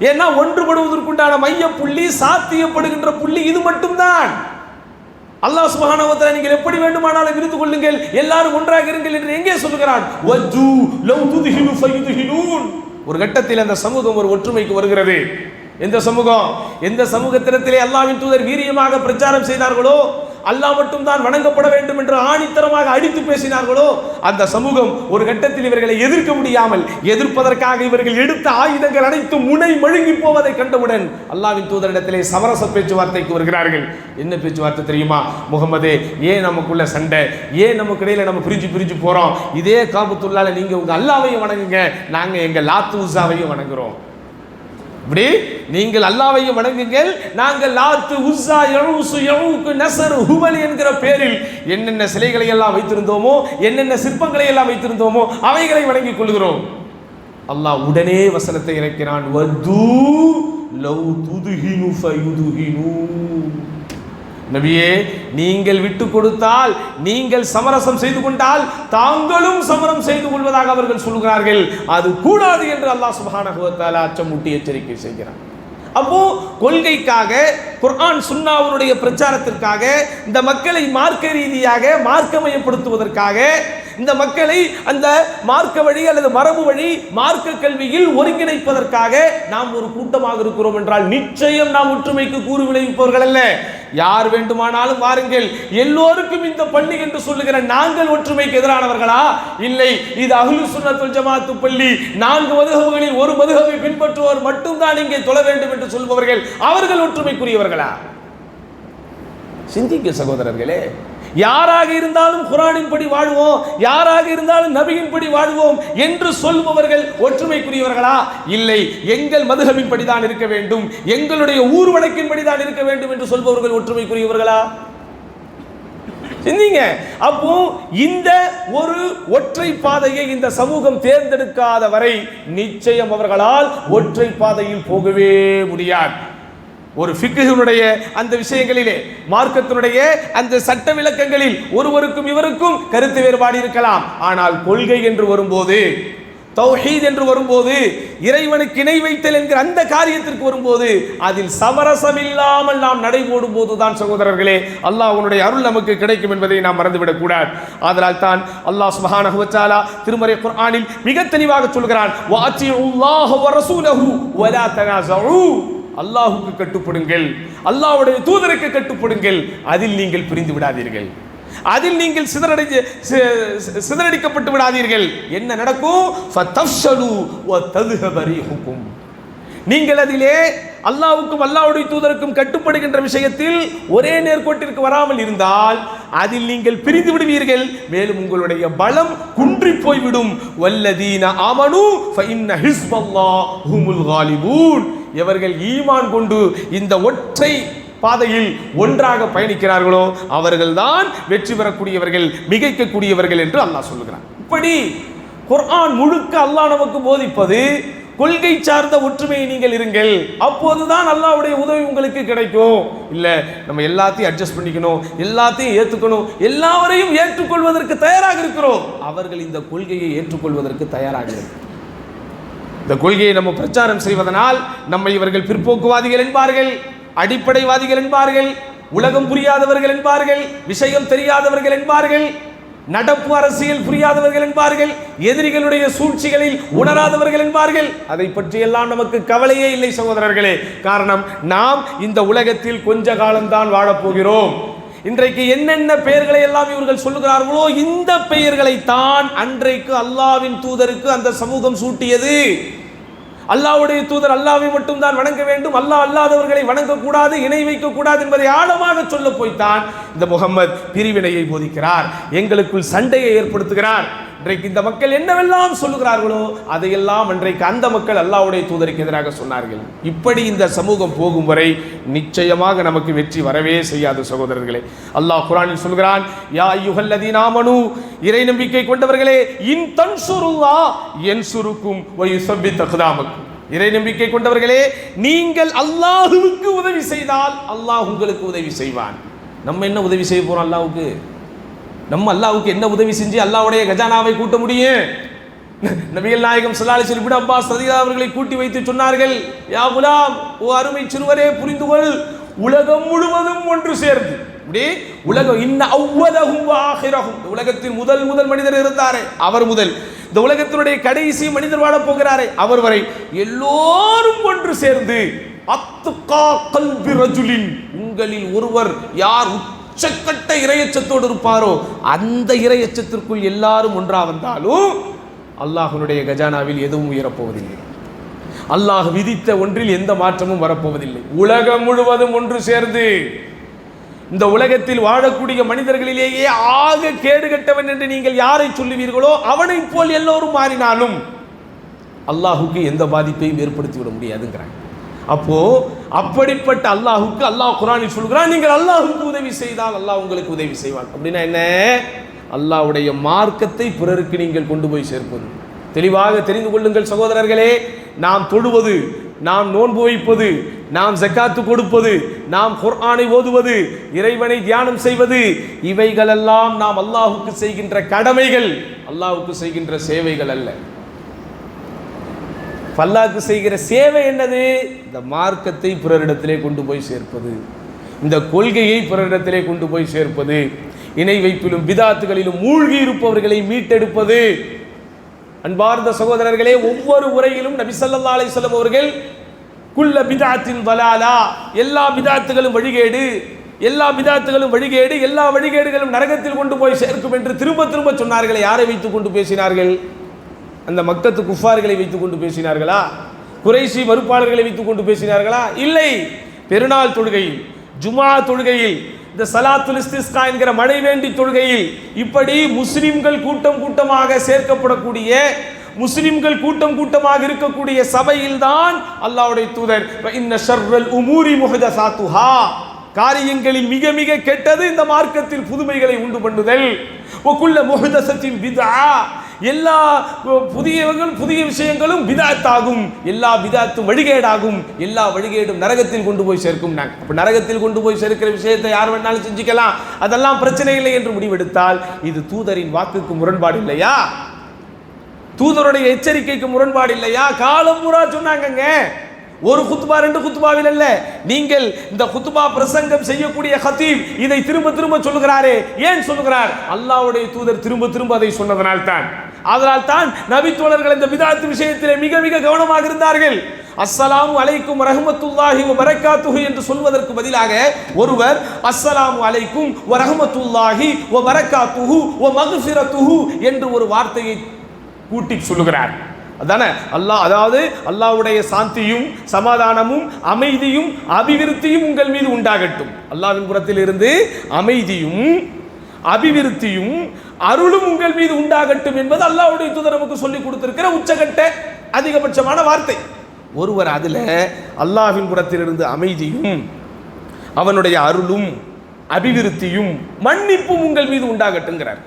ஏன்னா ஒன்றுபடுவதற்குண்டான மைய புள்ளி, சாத்தியப்படுகின்ற புள்ளி இது மட்டும்தான். அல்லாஹ் சுப்ஹானஹு வ தஆலா நீங்கள் எப்படி வேண்டுமானாலும் இருந்து கொள்ளுங்கள், எல்லாரும் ஒன்றாக இருங்கள் என்று எங்கே சொல்கிறான்? வஜ்ஜு லவ் துத்ஹினு ஃபயுத்ஹினூன். ஒரு கட்டத்தில் அந்த சமூகம் ஒரு ஒற்றுமைக்கு வருகிறது. எந்த சமூகம்? எந்த சமூகத்திடத்திலே அல்லாஹ்வின் தூதர் வீரியமாக பிரச்சாரம் செய்தார்களோ, அல்லாஹ் மட்டும் தான் வணங்கப்பட வேண்டும் என்று ஆணித்தரமாக அடித்து பேசினார்களோ, அந்த சமூகம் ஒரு கட்டத்தில் இவர்களை எதிர்க்க முடியாமல், எதிர்ப்பதற்காக இவர்கள் எடுத்த ஆயுதங்கள் அனைத்தும் முனை மழுங்கி போவதை கண்டவுடன் அல்லாஹ்வின் தூதரிடத்திலே சமரச பேச்சுவார்த்தைக்கு வருகிறார்கள். என்ன பேச்சுவார்த்தை தெரியுமா? முகமதே, ஏன் நமக்குள்ள சண்டை? ஏன் நமக்கு இடையில நம்ம பிரிஞ்சு போறோம்? இதே காபத்துல்லாஹ்ல நீங்க உங்க அல்லாஹ்வையும் வணங்குங்க, நாங்க எங்க லாத்து உஸாவையும் வணங்குறோம். இப்படி நீங்கள் அல்லாஹ்வையும் வணங்குங்கள், நாங்கள் லாத்து உஸ்ஸா யஊஸ் யஊக் நஸர் ஹுபல் என்கிற பேரில் என்னென்ன சிலைகளை எல்லாம் வைத்திருந்தோமோ, என்னென்ன சிற்பங்களை எல்லாம் வைத்திருந்தோமோ அவைகளை வணங்கிக் கொள்கிறோம். அல்லாஹ் உடனே வசனத்தை இறக்கிறான், வது லவ் துதுஹினு ஃபயுதுஹினூ. நபியே, நீங்கள் விட்டு கொடுத்தால், நீங்கள் சமரசம் செய்து கொண்டால் தாங்களும் சமரம் செய்து கொள்வதாக அவர்கள் சொல்கிறார்கள். அது கூடாது என்று அல்லாஹ் சுப்ஹானஹு வ தஆலா அச்சமூட்டி எச்சரிக்கை செய்கிறார். அப்போ கொள்கைக்காக, குர்ஆன் சுன்னாவுடைய பிரச்சாரத்திற்காக, இந்த மக்களை மார்க்க ரீதியாக மார்க்கமயப்படுத்துவதற்காக, இந்த மக்களை அந்த மார்க்க வழி அல்லது மரபு வழி மார்க்க கல்வியில் ஒருங்கிணைப்பதற்காக நாம் ஒரு கூட்டமாக இருக்கிறோம் என்றால் நிச்சயம் நாம் ஒற்றுமைக்கு கூறு விளைவிப்பவர்கள் அல்ல. யார் வேண்டுமானாலும் வாருங்கள், எல்லோருக்கும் இந்த பள்ளி என்று சொல்லுகிற நாங்கள் ஒற்றுமைக்கு எதிரானவர்களா? இல்லை, இது அஹ்லு சுன்னத் வல் ஜமாஅத் பள்ளி, 4 மதுஹபுகளில் ஒரு மதுஹபை பின்பற்றுவோர் மட்டும்தான் இங்கே தொழ வேண்டும் என்று சொல்பவர்கள், அவர்கள் ஒற்றுமைக்குரியவர்களா? சிந்திக்க சகோதரர்களே. யாராக இருந்தாலும் குர்ஆனின் படி வாழ்வோம், யாராக இருந்தாலும் நபியின் படி வாழ்வோம் என்று சொல்பவர்கள் ஒற்றுமைக்குரியவர்களா? இல்லை, எங்கள் மதுஹபின் படிதான் இருக்க வேண்டும், எங்களுடைய ஊர் வழக்கின் படிதான் இருக்க வேண்டும் என்று சொல்பவர்கள் ஒற்றுமைக்குரியவர்களா? சிந்திங்க. அப்போ இந்த ஒரு ஒற்றை பாதையை இந்த சமூகம் தேர்ந்தெடுக்காத வரை நிச்சயம் அவர்களால் ஒற்றை பாதையில் போகவே முடியாது. ஒரு ஃபிக்ஹுடைய அந்த விஷயங்களிலே, மார்க்கத்தினுடைய அந்த சட்ட விளக்கங்களில் ஒருவருக்கும் இவருக்கும் கருத்து வேறுபாடு இருக்கலாம். ஆனால் கொள்கை என்று வரும்போது, தௌஹீத் என்று வரும்போது, இறைவனுக்கு இணை வைத்தல் என்கிற அந்த காரியத்திற்கு வரும்போது, அதில் சமரசம் இல்லாமல் நாம் நடைபோடும் போதுதான் சகோதரர்களே அல்லாஹ்வுடைய அருள் நமக்கு கிடைக்கும் என்பதை நாம் மறந்துவிடக் கூடாது. அதனால் தான் அல்லாஹ் சுப்ஹானஹு வ தஆலா திருமறை குர்ஆனில் மிக தெளிவாக சொல்கிறான், வஅத்தியுல்லாஹ வ ரசூலஹு வ லா தனாஸஉ. அல்லாஹ்வுக்கு கட்டுப்படுங்கள், அல்லாஹ்வுடைய தூதருக்கு கட்டுப்படுங்கள், அதில் நீங்கள் பிரிந்து விடாதீர்கள், அதில் நீங்கள் சிதறடிக்கப்பட்டு விடாதீர்கள். என்ன நடக்கும்? ஃபதஃஷலு வ தذهب ரீஹுக்கும். நீங்கள் அதிலே அல்லாஹ்வுக்கும் அல்லாஹ்வுடைய தூதருக்கும் கட்டுப்படுகின்ற விஷயத்தில் ஒரே நேர்கோட்டிற்கு வராமல் இருந்தால் அதில் நீங்கள் பிரிந்து விடுவீர்கள், மேலும் உங்களுடைய பலம் குன்றி போய்விடும். வல்லதீன ஆமனு ஃபஇன்ன ஹிஸ்பல்லாஹ் ஹுமுல் காலிபூன். எவர்கள் ஈமான் கொண்டு இந்த ஒற்றை பாதையில் ஒன்றாக பயணிக்கிறார்களோ அவர்கள்தான் வெற்றி பெறக்கூடியவர்கள், மிகைக்கக்கூடியவர்கள் என்று அல்லாஹ் சொல்லுகிறான். இப்படி குர்ஆன் முழுக்க அல்லாஹ் நமக்கு போதிப்பது கொள்கை சார்ந்த ஒற்றுமையை நீங்கள் இருங்கள், அப்போதுதான் அல்லாஹ்வுடைய உதவி உங்களுக்கு கிடைக்கும். இல்லை, நம்ம எல்லாத்தையும் அட்ஜஸ்ட் பண்ணிக்கணும், எல்லாத்தையும் ஏற்றுக்கணும், எல்லாவரையும் ஏற்றுக்கொள்வதற்கு தயாராக இருக்கிறோம், அவர்கள் இந்த கொள்கையை ஏற்றுக்கொள்வதற்கு தயாராக இருக்கிறோம். இந்த கொள்கையை நம்ம பிரச்சாரம் செய்வதனால் நம்மை இவர்கள் பிற்போக்குவாதிகள் என்பார்கள், அடிப்படைவாதிகள் என்பார்கள், உலகம் புரியாதவர்கள் என்பார்கள், விஷயம் தெரியாதவர்கள் என்பார்கள், நடப்பு அரசியல் புரியாதவர்கள் என்பார்கள், எதிரிகளுடைய சூழ்ச்சிகளில் உணராதவர்கள் என்பார்கள். அதை பற்றியெல்லாம் நமக்கு கவலையே இல்லை சகோதரர்களே. காரணம், நாம் இந்த உலகத்தில் கொஞ்ச காலம்தான் வாழப்போகிறோம். இன்றைக்கு என்னென்ன பெயர்களை எல்லாம் இவர்கள் சொல்லுகிறார்களோ இந்த பெயர்களை தான் அன்றைக்கு அல்லாஹ்வின் தூதருக்கு அந்த சமூகம் சூட்டியது. அல்லாஹ்வுடைய தூதர் அல்லாஹ்வை மட்டும் தான் வணங்க வேண்டும், அல்லாஹ் அல்லாதவர்களை வணங்கக்கூடாது, இணை வைக்கக்கூடாது என்பதை ஆழமாக சொல்ல போய்த்தான் இந்த முகம்மது பிரிவினையை போதிக்கிறார், எங்களுக்குள் சண்டையை ஏற்படுத்துகிறார். இன்றைக்கு இந்த மக்கள் என்னவெல்லாம் சொல்லுகிறார்களோ அதையெல்லாம் அன்றைக்கு அந்த மக்கள் அல்லாஹ்வுடைய தூதருக்கு எதிராக சொன்னார்கள். இப்படி இந்த சமூகம் போகும் வரை நிச்சயமாக நமக்கு வெற்றி வரவே செய்யாது சகோதரர்களே. அல்லாஹ் குர்ஆனில் சொல்கிறான், யா அய்யுஹல்லதீன ஆமனூ, இறை நம்பிக்கை கொண்டவர்களே, இன் தன்சுருல்லாஹ் யன்சுருக்கும் வ யுஸப்பித் அக்தாமக்கும். இறை நம்பிக்கை கொண்டவர்களே, நீங்கள் அல்லாஹ்வுக்கு உதவி செய்தால் அல்லாஹ் உங்களுக்கு உதவி செய்வான். நம்ம என்ன உதவி செய்ய போறோம் அல்லாஹ்வுக்கு? நம்ம அல்லாஹ்வுக்கு என்ன உதவி செஞ்சு அல்லாஹ்வுடைய கஜானாவை கூட்ட முடியும்? நபிகள் நாயகம் ஸல்லல்லாஹு அலைஹி வஸல்லம் இப்னு அப்பாஸ் ரலியல்லாஹு அவர்களை கூட்டி வைத்து சொன்னார்கள், யா குலாம், ஓ அருமை சிறுவரே புரிந்து கொள், உலகம் முழுவதும் ஒன்று சேர்ந்து, இப்படி உலகம், இன்ன அவ்வலஹும் வ ஆகிரஹும், உலகத்தின் முதல் மனிதர் இருந்தாரே அவர் முதல், இந்த உலகத்தினுடைய கடைசி மனிதர் வாழ போகிறாரே அவர் வரை எல்லோரும் ஒன்று சேர்ந்து அத்கா கல்பி ரஜுலின், உங்களில் ஒருவர் யார் உச்சக்கட்ட இறையச்சத்தோடு இருப்பாரோ அந்த இறையச்சத்திற்குள் எல்லாரும் ஒன்றா வந்தாலும் அல்லாஹ்வுடைய கஜானாவில் எதுவும் உயரப்போவதில்லை. அல்லாஹ் விதித்த ஒன்றில் எந்த மாற்றமும் வரப்போவதில்லை. உலகம் முழுவதும் ஒன்று சேர்ந்து இந்த உலகத்தில் வாழக்கூடிய மனிதர்களிலேயே ஆக கேடுகட்டவன் என்று நீங்கள் யாரை சொல்லுவீர்களோ அவனை போல் எல்லோரும் மாறினாலும் அல்லாஹுக்கு எந்த பாதிப்பையும் ஏற்படுத்தி விட முடியாதுங்கிறாங்க. அப்போ அப்படிப்பட்ட அல்லாஹுக்கு அல்லாஹ் குர்ஆனில் சொல்கிறான், நீங்கள் அல்லாஹுக்கு உதவி செய்தால் அல்லாஹ் உங்களுக்கு உதவி செய்வான். அப்படின்னா என்ன? அல்லாஹ்வுடைய மார்க்கத்தை பிறருக்கு நீங்கள் கொண்டு போய் சேர்ப்பது. தெளிவாக தெரிந்து கொள்ளுங்கள் சகோதரர்களே. நாம் தொழுவது, நாம் நோன்பு வைப்பது, நாம் ஜக்காத்து கொடுப்பது, நாம் குர்ஆனை ஓதுவது, இறைவனை தியானம் செய்வது, இவைகளெல்லாம் நாம் அல்லாஹுக்கு செய்கின்ற கடமைகள், அல்லாஹுக்கு செய்கின்ற சேவைகள் அல்ல. அல்லாஹ்வுக்கு செய்கிற சேவை என்னது? இந்த மார்க்கத்தை பிறரிடத்திலே கொண்டு போய் சேர்ப்பது, இந்த கொள்கையை பிறரிடத்திலே கொண்டு போய் சேர்ப்பது, இணை வைப்பிலும் பிதாத்துகளிலும் மூழ்கி இருப்பவர்களை மீட்டெடுப்பது. அன்பார்ந்த சகோதரர்களே, ஒவ்வொரு உரையிலும் நபி ஸல்லல்லாஹு அலைஹி வஸல்லம் அவர்கள் குல்ல பிதாத்தின் வலாலா, எல்லா பிதாத்துகளும் வழிகேடு, எல்லா பிதாத்துகளும் வழிகேடு, எல்லா வழிகேடுகளும் நரகத்தில் கொண்டு போய் சேர்க்கும் என்று திரும்ப திரும்ப சொன்னார்களே. யாரை வைத்துக் கொண்டு பேசினார்கள்? அந்த மக்கத்து குஃபார்களை வைத்துக் கொண்டு பேசினார்களா? குறைஷி மறுப்பாளர்களை வைத்துக் கொண்டு பேசினார்களா? இல்லை. பெருநாள் தொழுகையில், ஜுமா தொழுகையில், இந்த சலாத்துல் இஸ்திஸ்கா என்கிற மழை வேண்டி தொழுகையில், இப்படி முஸ்லிம்கள் கூட்டம் கூட்டமாக சேர்க்கப்படக்கூடிய, முஸ்லிம்கள் கூட்டம் கூட்டமாக இருக்கக்கூடிய சபையில் தான் அல்லாஹ்வுடைய தூதர் இன்ன ஷர்ரல் உமூரி முஹதஸாத்துஹா, காரியங்களில் மிக மிக கெட்டது இந்த மார்க்கத்தில் புதுமைகளை உண்டு பண்ணுதல், வகுல்ல முஹதஸத்தின் பித்ஆ, எல்லா புதிய விஷயங்களும் பிதாத்தாகும், எல்லா பிதாத்தும் வழிகேடாகும், எல்லா வழிகேடும் நரகத்தில் கொண்டு போய் சேர்க்கும். அப்ப நரகத்தில் கொண்டு போய் சேர்க்கிற விஷயத்தை யார் வேணாலும் செஞ்சுக்கலாம், அதெல்லாம் பிரச்சனை இல்லை என்று முடிவெடுத்தால் இது தூதரின் வாக்குக்கு முரண்பாடு இல்லையா? தூதருடைய எச்சரிக்கைக்கு முரண்பாடு இல்லையா? காலம் பூரா சொன்னாங்கங்க. ஒரு குத்துபா ரெண்டு குத்துபாவில் அல்ல, நீங்கள் இந்த குத்துபா பிரசங்கம் செய்யக்கூடிய ஹதீப் இதை திரும்ப திரும்ப சொல்லுகிறாரே. ஏன் சொல்லுகிறார்? அல்லாஹ்வுடைய தூதர் திரும்ப திரும்ப அதை சொன்னதனால் தான். அதனால் தான் நபி தோழர்கள் இந்த பிதாத் விஷயத்திலே மிக மிக கவனமாக இருந்தார்கள். அஸ்ஸலாமு அலைக்கும் ரஹ்மத்துல்லாஹி வ பரக்காத்துஹு என்று சொல்வதற்கு பதிலாக ஒருவர் அஸ்ஸலாமு அலைக்கும் வ ரஹ்மத்துல்லாஹி வ பரக்காத்துஹு வ மக்ஃபிரத்துஹு என்று ஒரு வார்த்தையை கூட்டி சொல்லுகிறார். அதானே அல்லாஹ், அதாவது அல்லாஹ்வுடைய சாந்தியும் சமாதானமும் அமைதியும் அபிவிருத்தியும் உங்கள் மீது உண்டாகட்டும். அல்லாஹ்வின் புறத்தில் இருந்து அமைதியும் அபிவிருத்தியும் அருளும் உங்கள் மீது உண்டாகட்டும் என்பது அல்லாஹ்வுடைய தூதர் நமக்கு சொல்லிக் கொடுத்திருக்கிற உச்சகட்ட அதிகபட்சமான வார்த்தை. ஒருவர் அதில் அல்லாஹ்வின் புறத்தில் இருந்து அமைதியும் அவனுடைய அருளும் அபிவிருத்தியும் மன்னிப்பும் உங்கள் மீது உண்டாகட்டுங்கிறார்.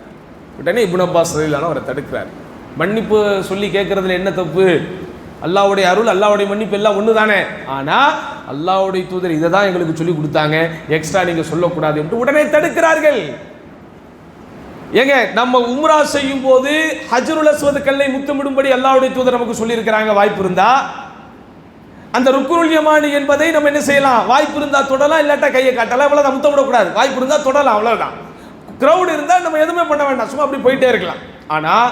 உடனே இப்னு அப்பாஸ் ரலியல்லாஹு அன்ஹு அவரை தடுக்கிறார். மன்னிப்பு சொல்லி கேட்கறதுல என்ன தப்பு? அல்லாஹ்வுடைய அருள் அல்லாஹ்வுடைய மன்னிப்பு எல்லாம் ஒன்று தானே. ஆனால் அல்லாஹ்வுடைய தூதர் இதை தான் எங்களுக்கு சொல்லி கொடுத்தாங்க, எக்ஸ்ட்ரா நீங்கள் சொல்லக்கூடாது என்று உடனே தடுக்கிறார்கள். ஏங்க, நம்ம உம்ரா செய்யும் போது ஹஜ்ருல் அஸ்வத் கல்லை முத்தமிடும்படி அல்லாஹ்வுடைய தூதர் நமக்கு சொல்லியிருக்கிறாங்க. வாய்ப்பு இருந்தா அந்த ருக்குனுல் யமானி என்பதை நம்ம என்ன செய்யலாம்? வாய்ப்பு இருந்தால் தொடலாம், இல்லாட்டா கையை காட்டலாம், அவ்வளோதான். முத்தமிடக்கூடாது. வாய்ப்பு இருந்தால் தொடலாம், அவ்வளோதான். க்ரௌட் இருந்தால் நம்ம எதுவுமே பண்ண வேண்டாம், சும்மா அப்படி போயிட்டே இருக்கலாம். ஆனால்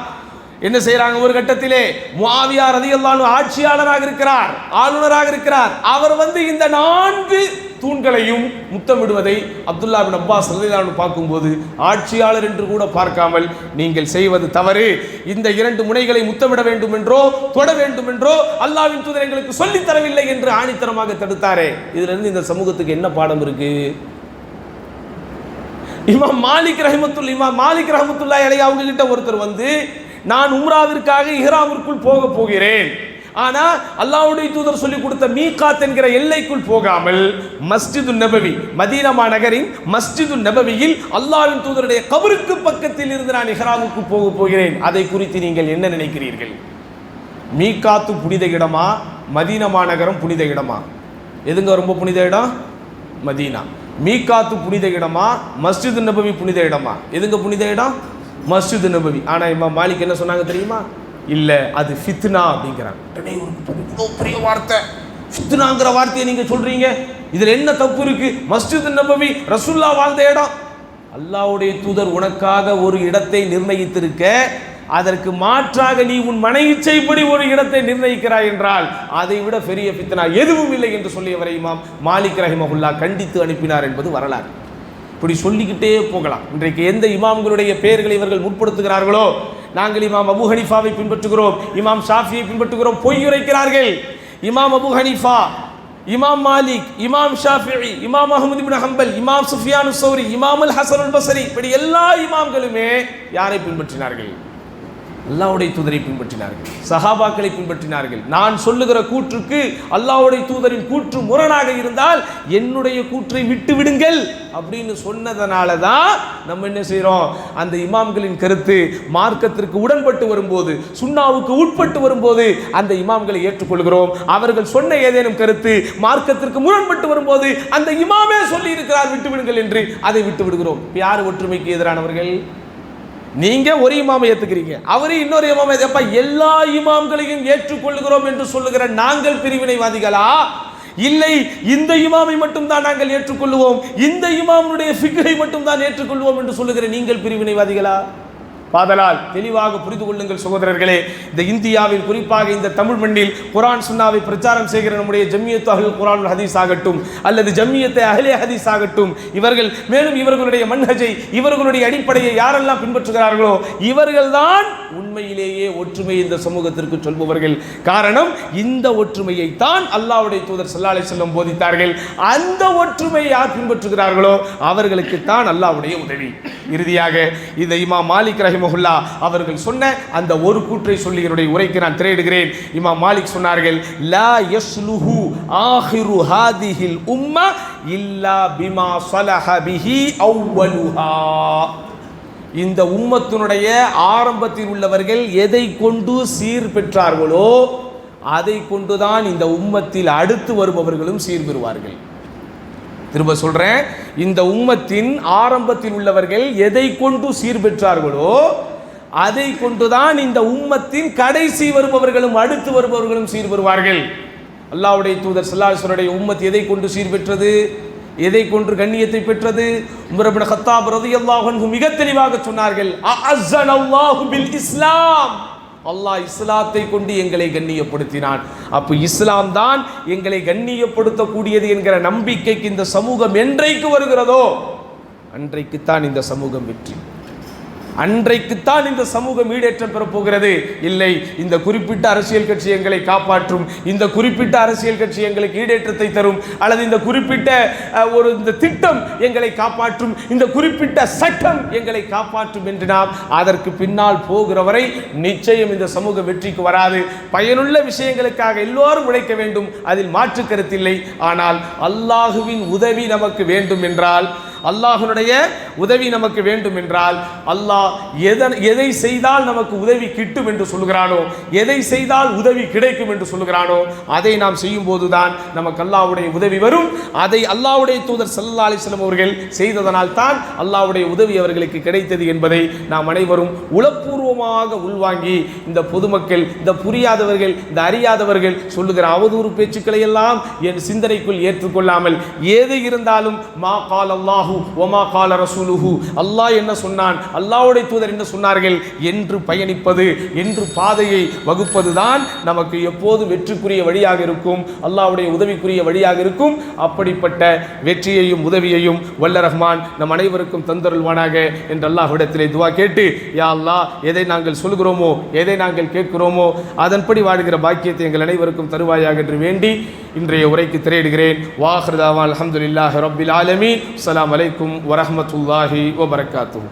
என்ன செய்யறாங்க? ஒரு கட்டத்திலே முஆவியா ரலியல்லாஹு அன்ஹு ஆட்சியாளராக இருக்கிறார், ஆளுநராக இருக்கிறார். அவர் வந்து இந்த 4 தூண்களையும் முத்தமிடுவதை அப்துல்லா பின் அப்பாஸ் ரலியல்லாஹு அன்ஹு பார்க்கும்போது ஆட்சியாளர் என்று கூட பார்க்காமல் நீங்கள் செய்வது தவறு, இந்த 2 முனைகளை முத்தமிட வேண்டும் என்றோ தொட வேண்டும் என்றோ அல்லாஹ்வின் தூதர் எங்களுக்கு சொல்லித் தரவில்லை என்று ஆணித்தரமாக தடுத்தாரே. இதுல இருந்து இந்த சமூகத்துக்கு என்ன பாடம் இருக்கு? இமாம் மாலிக் ரஹ்மத்துல்லாஹி அலைஹி அவங்க கிட்ட ஒருத்தர் வந்து, நான் உம்ராவிற்காக இஹ்ராமிற்குள் போக போகிறேன், ஆனா அல்லாஹ்வுடைய தூதர் சொல்லி கொடுத்த மீகாத் என்கிற எல்லைக்குள் போகாமல் மஸ்ஜிது நபவி, மதீனா நகரின் மஸ்ஜிது நபவியில் அல்லாஹ்வின் தூதருடைய கபருக்கு பக்கத்தில் இருந்து நான் இஹ்ராமுக்கு போக போகிறேன், அதை குறித்து நீங்கள் என்ன நினைக்கிறீர்கள்? மீகாத்து புனித இடமா, மதீனா நகரம் புனித இடமா? எதுங்க ரொம்ப புனித இடம்? மதீனா. மீகாத்து புனித இடமா, மஸ்ஜிது நபவி புனித இடமா? எதுங்க புனித இடம்? மஸ்ஜிது நபவி. ஆனா இமாம் மாலிக் என்ன சொன்னாங்க தெரியுமா? இல்ல, அது ஃபித்னா அப்படிங்கிறாங்க. பெரிய வார்த்தை, ஃபித்னாங்கிற வார்த்தையை நீங்க சொல்றீங்க, இதுல என்ன தப்பு இருக்கு? மஸ்ஜிது நபவி ரசூலுல்லாஹ் வாழ்ந்த இடம். அல்லாஹ்வுடைய தூதர் உனக்காக ஒரு இடத்தை நிர்ணயித்திருக்க, அதற்கு மாற்றாக நீ உன் மன இச்சைப்படி ஒரு இடத்தை நிர்ணயிக்கிறாய் என்றால் அதை விட பெரிய ஃபித்னா எதுவும் இல்லை என்று சொல்லியவரை இமாம் மாலிக் ரஹிமஹுல்லாஹ் கண்டித்து அனுப்பினார் என்பது வரலாறு. இப்படி சொல்லிக்கிட்டே போகலாம். இன்றைக்கு எந்த இமாம்களுடைய பெயர்களை இவர்கள் முற்படுத்துகிறார்களோ, நாங்கள் இமாம் அபு ஹனீஃபாவை பின்பற்றுகிறோம், இமாம் ஷாஃபியை பின்பற்றுகிறோம், பொய் உரைக்கிறார்கள். இமாம் அபு ஹனீஃபா, இமாம் மாலிக், இமாம் ஷாஃபிஈ, இமாம் அஹ்மத் இப்னு ஹம்பல், இமாம் சுஃபியான் ஸௌரி, இமாம் அல் ஹஸன் அல் பஸரி, இப்படி எல்லா இமாம்களுமே யாரை பின்பற்றினார்கள்? அல்லாஹ்வுடைய தூதரை பின்பற்றினார்கள், சஹாபாக்களை பின்பற்றினார்கள். நான் சொல்லுகிற கூற்றுக்கு அல்லாஹ்வுடைய தூதரின் கூற்று முரணாக இருந்தால் என்னுடைய கூற்றை விட்டு விடுங்கள் அப்படின்னு சொன்னதனால தான் நம்ம என்ன செய்கிறோம்? அந்த இமாம்களின் கருத்து மார்க்கத்திற்கு உடன்பட்டு வரும்போது, சுன்னாவுக்கு உட்பட்டு வரும்போது அந்த இமாம்களை ஏற்றுக்கொள்கிறோம். அவர்கள் சொன்ன ஏதேனும் கருத்து மார்க்கத்திற்கு முரண்பட்டு வரும்போது அந்த இமாமே சொல்லி இருக்கிறார் விட்டு விடுங்கள் என்று அதை விட்டு விடுகிறோம். யார் ஒற்றுமைக்கு எதிரானவர்கள்? நீங்க ஒரு இமாமை ஏத்துக்கிறீங்க, அவரு இன்னொரு இமாமை. எல்லா இமாம்களையும் ஏற்றுக்கொள்கிறோம் என்று சொல்லுகிற நாங்கள் பிரிவினைவாதிகளா? இல்லை, இந்த இமாமை மட்டும் தான் நாங்கள் ஏற்றுக்கொள்வோம், இந்த இமாமுடைய ஃபிக்ஹை மட்டும் தான் ஏற்றுக்கொள்வோம் என்று சொல்லுகிற நீங்கள் பிரிவினைவாதிகளா? பாதலால் தெளிவாக புரிந்து கொள்ளுங்கள் சகோதரர்களே. இந்த இந்தியாவில், குறிப்பாக இந்த தமிழ் மண்ணில் குர்ஆன் சுன்னாவை பிரச்சாரம் செய்கிற நம்முடைய ஜம்மியத் அஹ்லுல் குர்ஆன் வல் ஹதீஸ் ஆகட்டும், அல்லது ஜம்மியத் அஹ்லே ஹதீஸ் ஆகட்டும், இவர்கள் மேலும் இவர்களுடைய மன்ஹஜை, இவர்களுடைய அடிப்படையை யாரெல்லாம் பின்பற்றுகிறார்களோ இவர்கள்தான் உண்மையிலேயே ஒற்றுமை இந்த சமூகத்திற்கு சொல்பவர்கள். காரணம், இந்த ஒற்றுமையை தான் அல்லாஹ்வுடைய தூதர் ஸல்லல்லாஹு அலைஹி வஸல்லம் போதித்தார்கள். அந்த ஒற்றுமையை யார் பின்பற்றுகிறார்களோ அவர்களுக்கு தான் அல்லாஹ்வுடைய உதவி. இறுதியாக இந்த இமாம் மாலிக் ரஹிமஹுல்லாஹ் அவர்கள் சொன்ன அந்த ஒரு கூற்றை சொல்லி என்னுடைய உரைக்கு நான் திரையிடுகிறேன். இமாம் மாலிக் சொன்னார்கள், லா யஸ்லுஹு ஆஹிரு ஹாதிஹில் உம்ம இல்லா பிமா ஸலஹ பிஹி அவ்வலுஹா. இந்த உம்மத்தினுடைய ஆரம்பத்தில் உள்ளவர்கள் எதை கொண்டு சீர் பெற்றார்களோ அதை கொண்டுதான் இந்த உம்மத்தில் அடுத்து வருபவர்களும் சீர் பெறுவார்கள். திரும்ப சொல்றேன், இந்த உம்மத்தின் ஆரம்பத்தில் உள்ளவர்கள் எதை கொண்டு சீர் பெற்றார்களோ அதை கொண்டுதான் இந்த உம்மத்தின் கடைசி வருபவர்களும் அடுத்து வருபவர்களும் சீர் பெறுவார்கள். அல்லாஹ்வுடைய தூதர் ஸல்லல்லாஹு அலைஹி வஸல்லம் உம்மத் எதை கொண்டு சீர் பெற்றது, எதை கொண்டு கண்ணியத்தை பெற்றது? உமர் இப்னு கத்தாப் ரலியல்லாஹு அன்ஹு மிக தெளிவாக சொன்னார்கள், அஅஸ்ஸனல்லாஹு பில் இஸ்லாம். அல்லாஹ் இஸ்லாத்தை கொண்டு எங்களை கண்ணியப்படுத்தினான். அப்போ இஸ்லாம் தான் எங்களை கண்ணியப்படுத்தக்கூடியது என்கிற நம்பிக்கைக்கு இந்த சமூகம் என்றைக்கு வருகிறதோ அன்றைக்குத்தான் இந்த சமூகம் வெற்றி, அன்றைக்குத்தான் இந்த சமூகம் ஈடேற்றம் பெறப்போகிறது. இல்லை, இந்த குறிப்பிட்ட அரசியல் கட்சி எங்களை காப்பாற்றும், இந்த குறிப்பிட்ட அரசியல் கட்சி எங்களுக்கு ஈடேற்றத்தை தரும், அல்லது இந்த குறிப்பிட்ட இந்த திட்டம் எங்களை காப்பாற்றும், இந்த குறிப்பிட்ட சட்டம் எங்களை காப்பாற்றும் என்று நாம் அதற்கு பின்னால் போகிற வரை நிச்சயம் இந்த சமூக வெற்றிக்கு வராது. பயனுள்ள விஷயங்களுக்காக எல்லோரும் உழைக்க வேண்டும், அதில் மாற்று கருத்தில்லை. ஆனால் அல்லாஹுவின் உதவி நமக்கு வேண்டும் என்றால், அல்லாஹ்வுடைய உதவி நமக்கு வேண்டும் என்றால், அல்லாஹ் எதை செய்தால் நமக்கு உதவி கிட்டும் என்று சொல்லுகிறானோ, எதை செய்தால் உதவி கிடைக்கும் என்று சொல்லுகிறானோ அதை நாம் செய்யும் போதுதான் நமக்கு அல்லாஹ்வுடைய உதவி வரும். அதை அல்லாஹ்வுடைய தூதர் ஸல்லல்லாஹு அலைஹி வஸல்லம் அவர்கள் செய்ததனால் தான் அல்லாஹ்வுடைய உதவி அவர்களுக்கு கிடைத்தது என்பதை நாம் அனைவரும் உளப்பூர்வமாக உள்வாங்கி, இந்த பொதுமக்கள், இந்த புரியாதவர்கள், இந்த அறியாதவர்கள் சொல்லுகிற அவதூறு பேச்சுக்களை எல்லாம் என் சிந்தனைக்குள் ஏற்றுக்கொள்ளாமல், ஏது இருந்தாலும் மா கால் அல்லாஹ் அல்லாஹு வமா கால ரசூலுஹு, அல்லாஹ் என்ன சொன்னான், அல்லாஹ்வுடைய தூதர் என்ன சொன்னார்கள் என்று பயணிப்பது, என்று பாதையை வகுப்பதுதான் நமக்கு எப்போது வெற்றிக்குரிய வழியாக இருக்கும், அல்லாஹ்வுடைய உதவிக்குரிய வழியாக இருக்கும். அப்படிப்பட்ட வெற்றியையும் உதவியையும் வல்ல ரஹ்மான் நம் அனைவருக்கும் தந்தருள்வானாக என்று அல்லாஹ்விடத்திலே துஆ கேட்டு, யா அல்லாஹ் எதை நாங்கள் சொல்கிறோமோ, எதை நாங்கள் கேட்கிறோமோ அதன்படி வாழ்கிற பாக்கியத்தை எங்கள் அனைவருக்கும் தருவாயாக என்று வேண்டி இன்றைய உரைக்கு திரையிடுகிறேன். வாஹிர் தாவான் அல்ஹம்துலில்லாஹி ரப்பில் ஆலமீன். அஸ்ஸலாமு அலைக்கும் வரஹ்மத்துல்லாஹி வபரகாத்துஹு.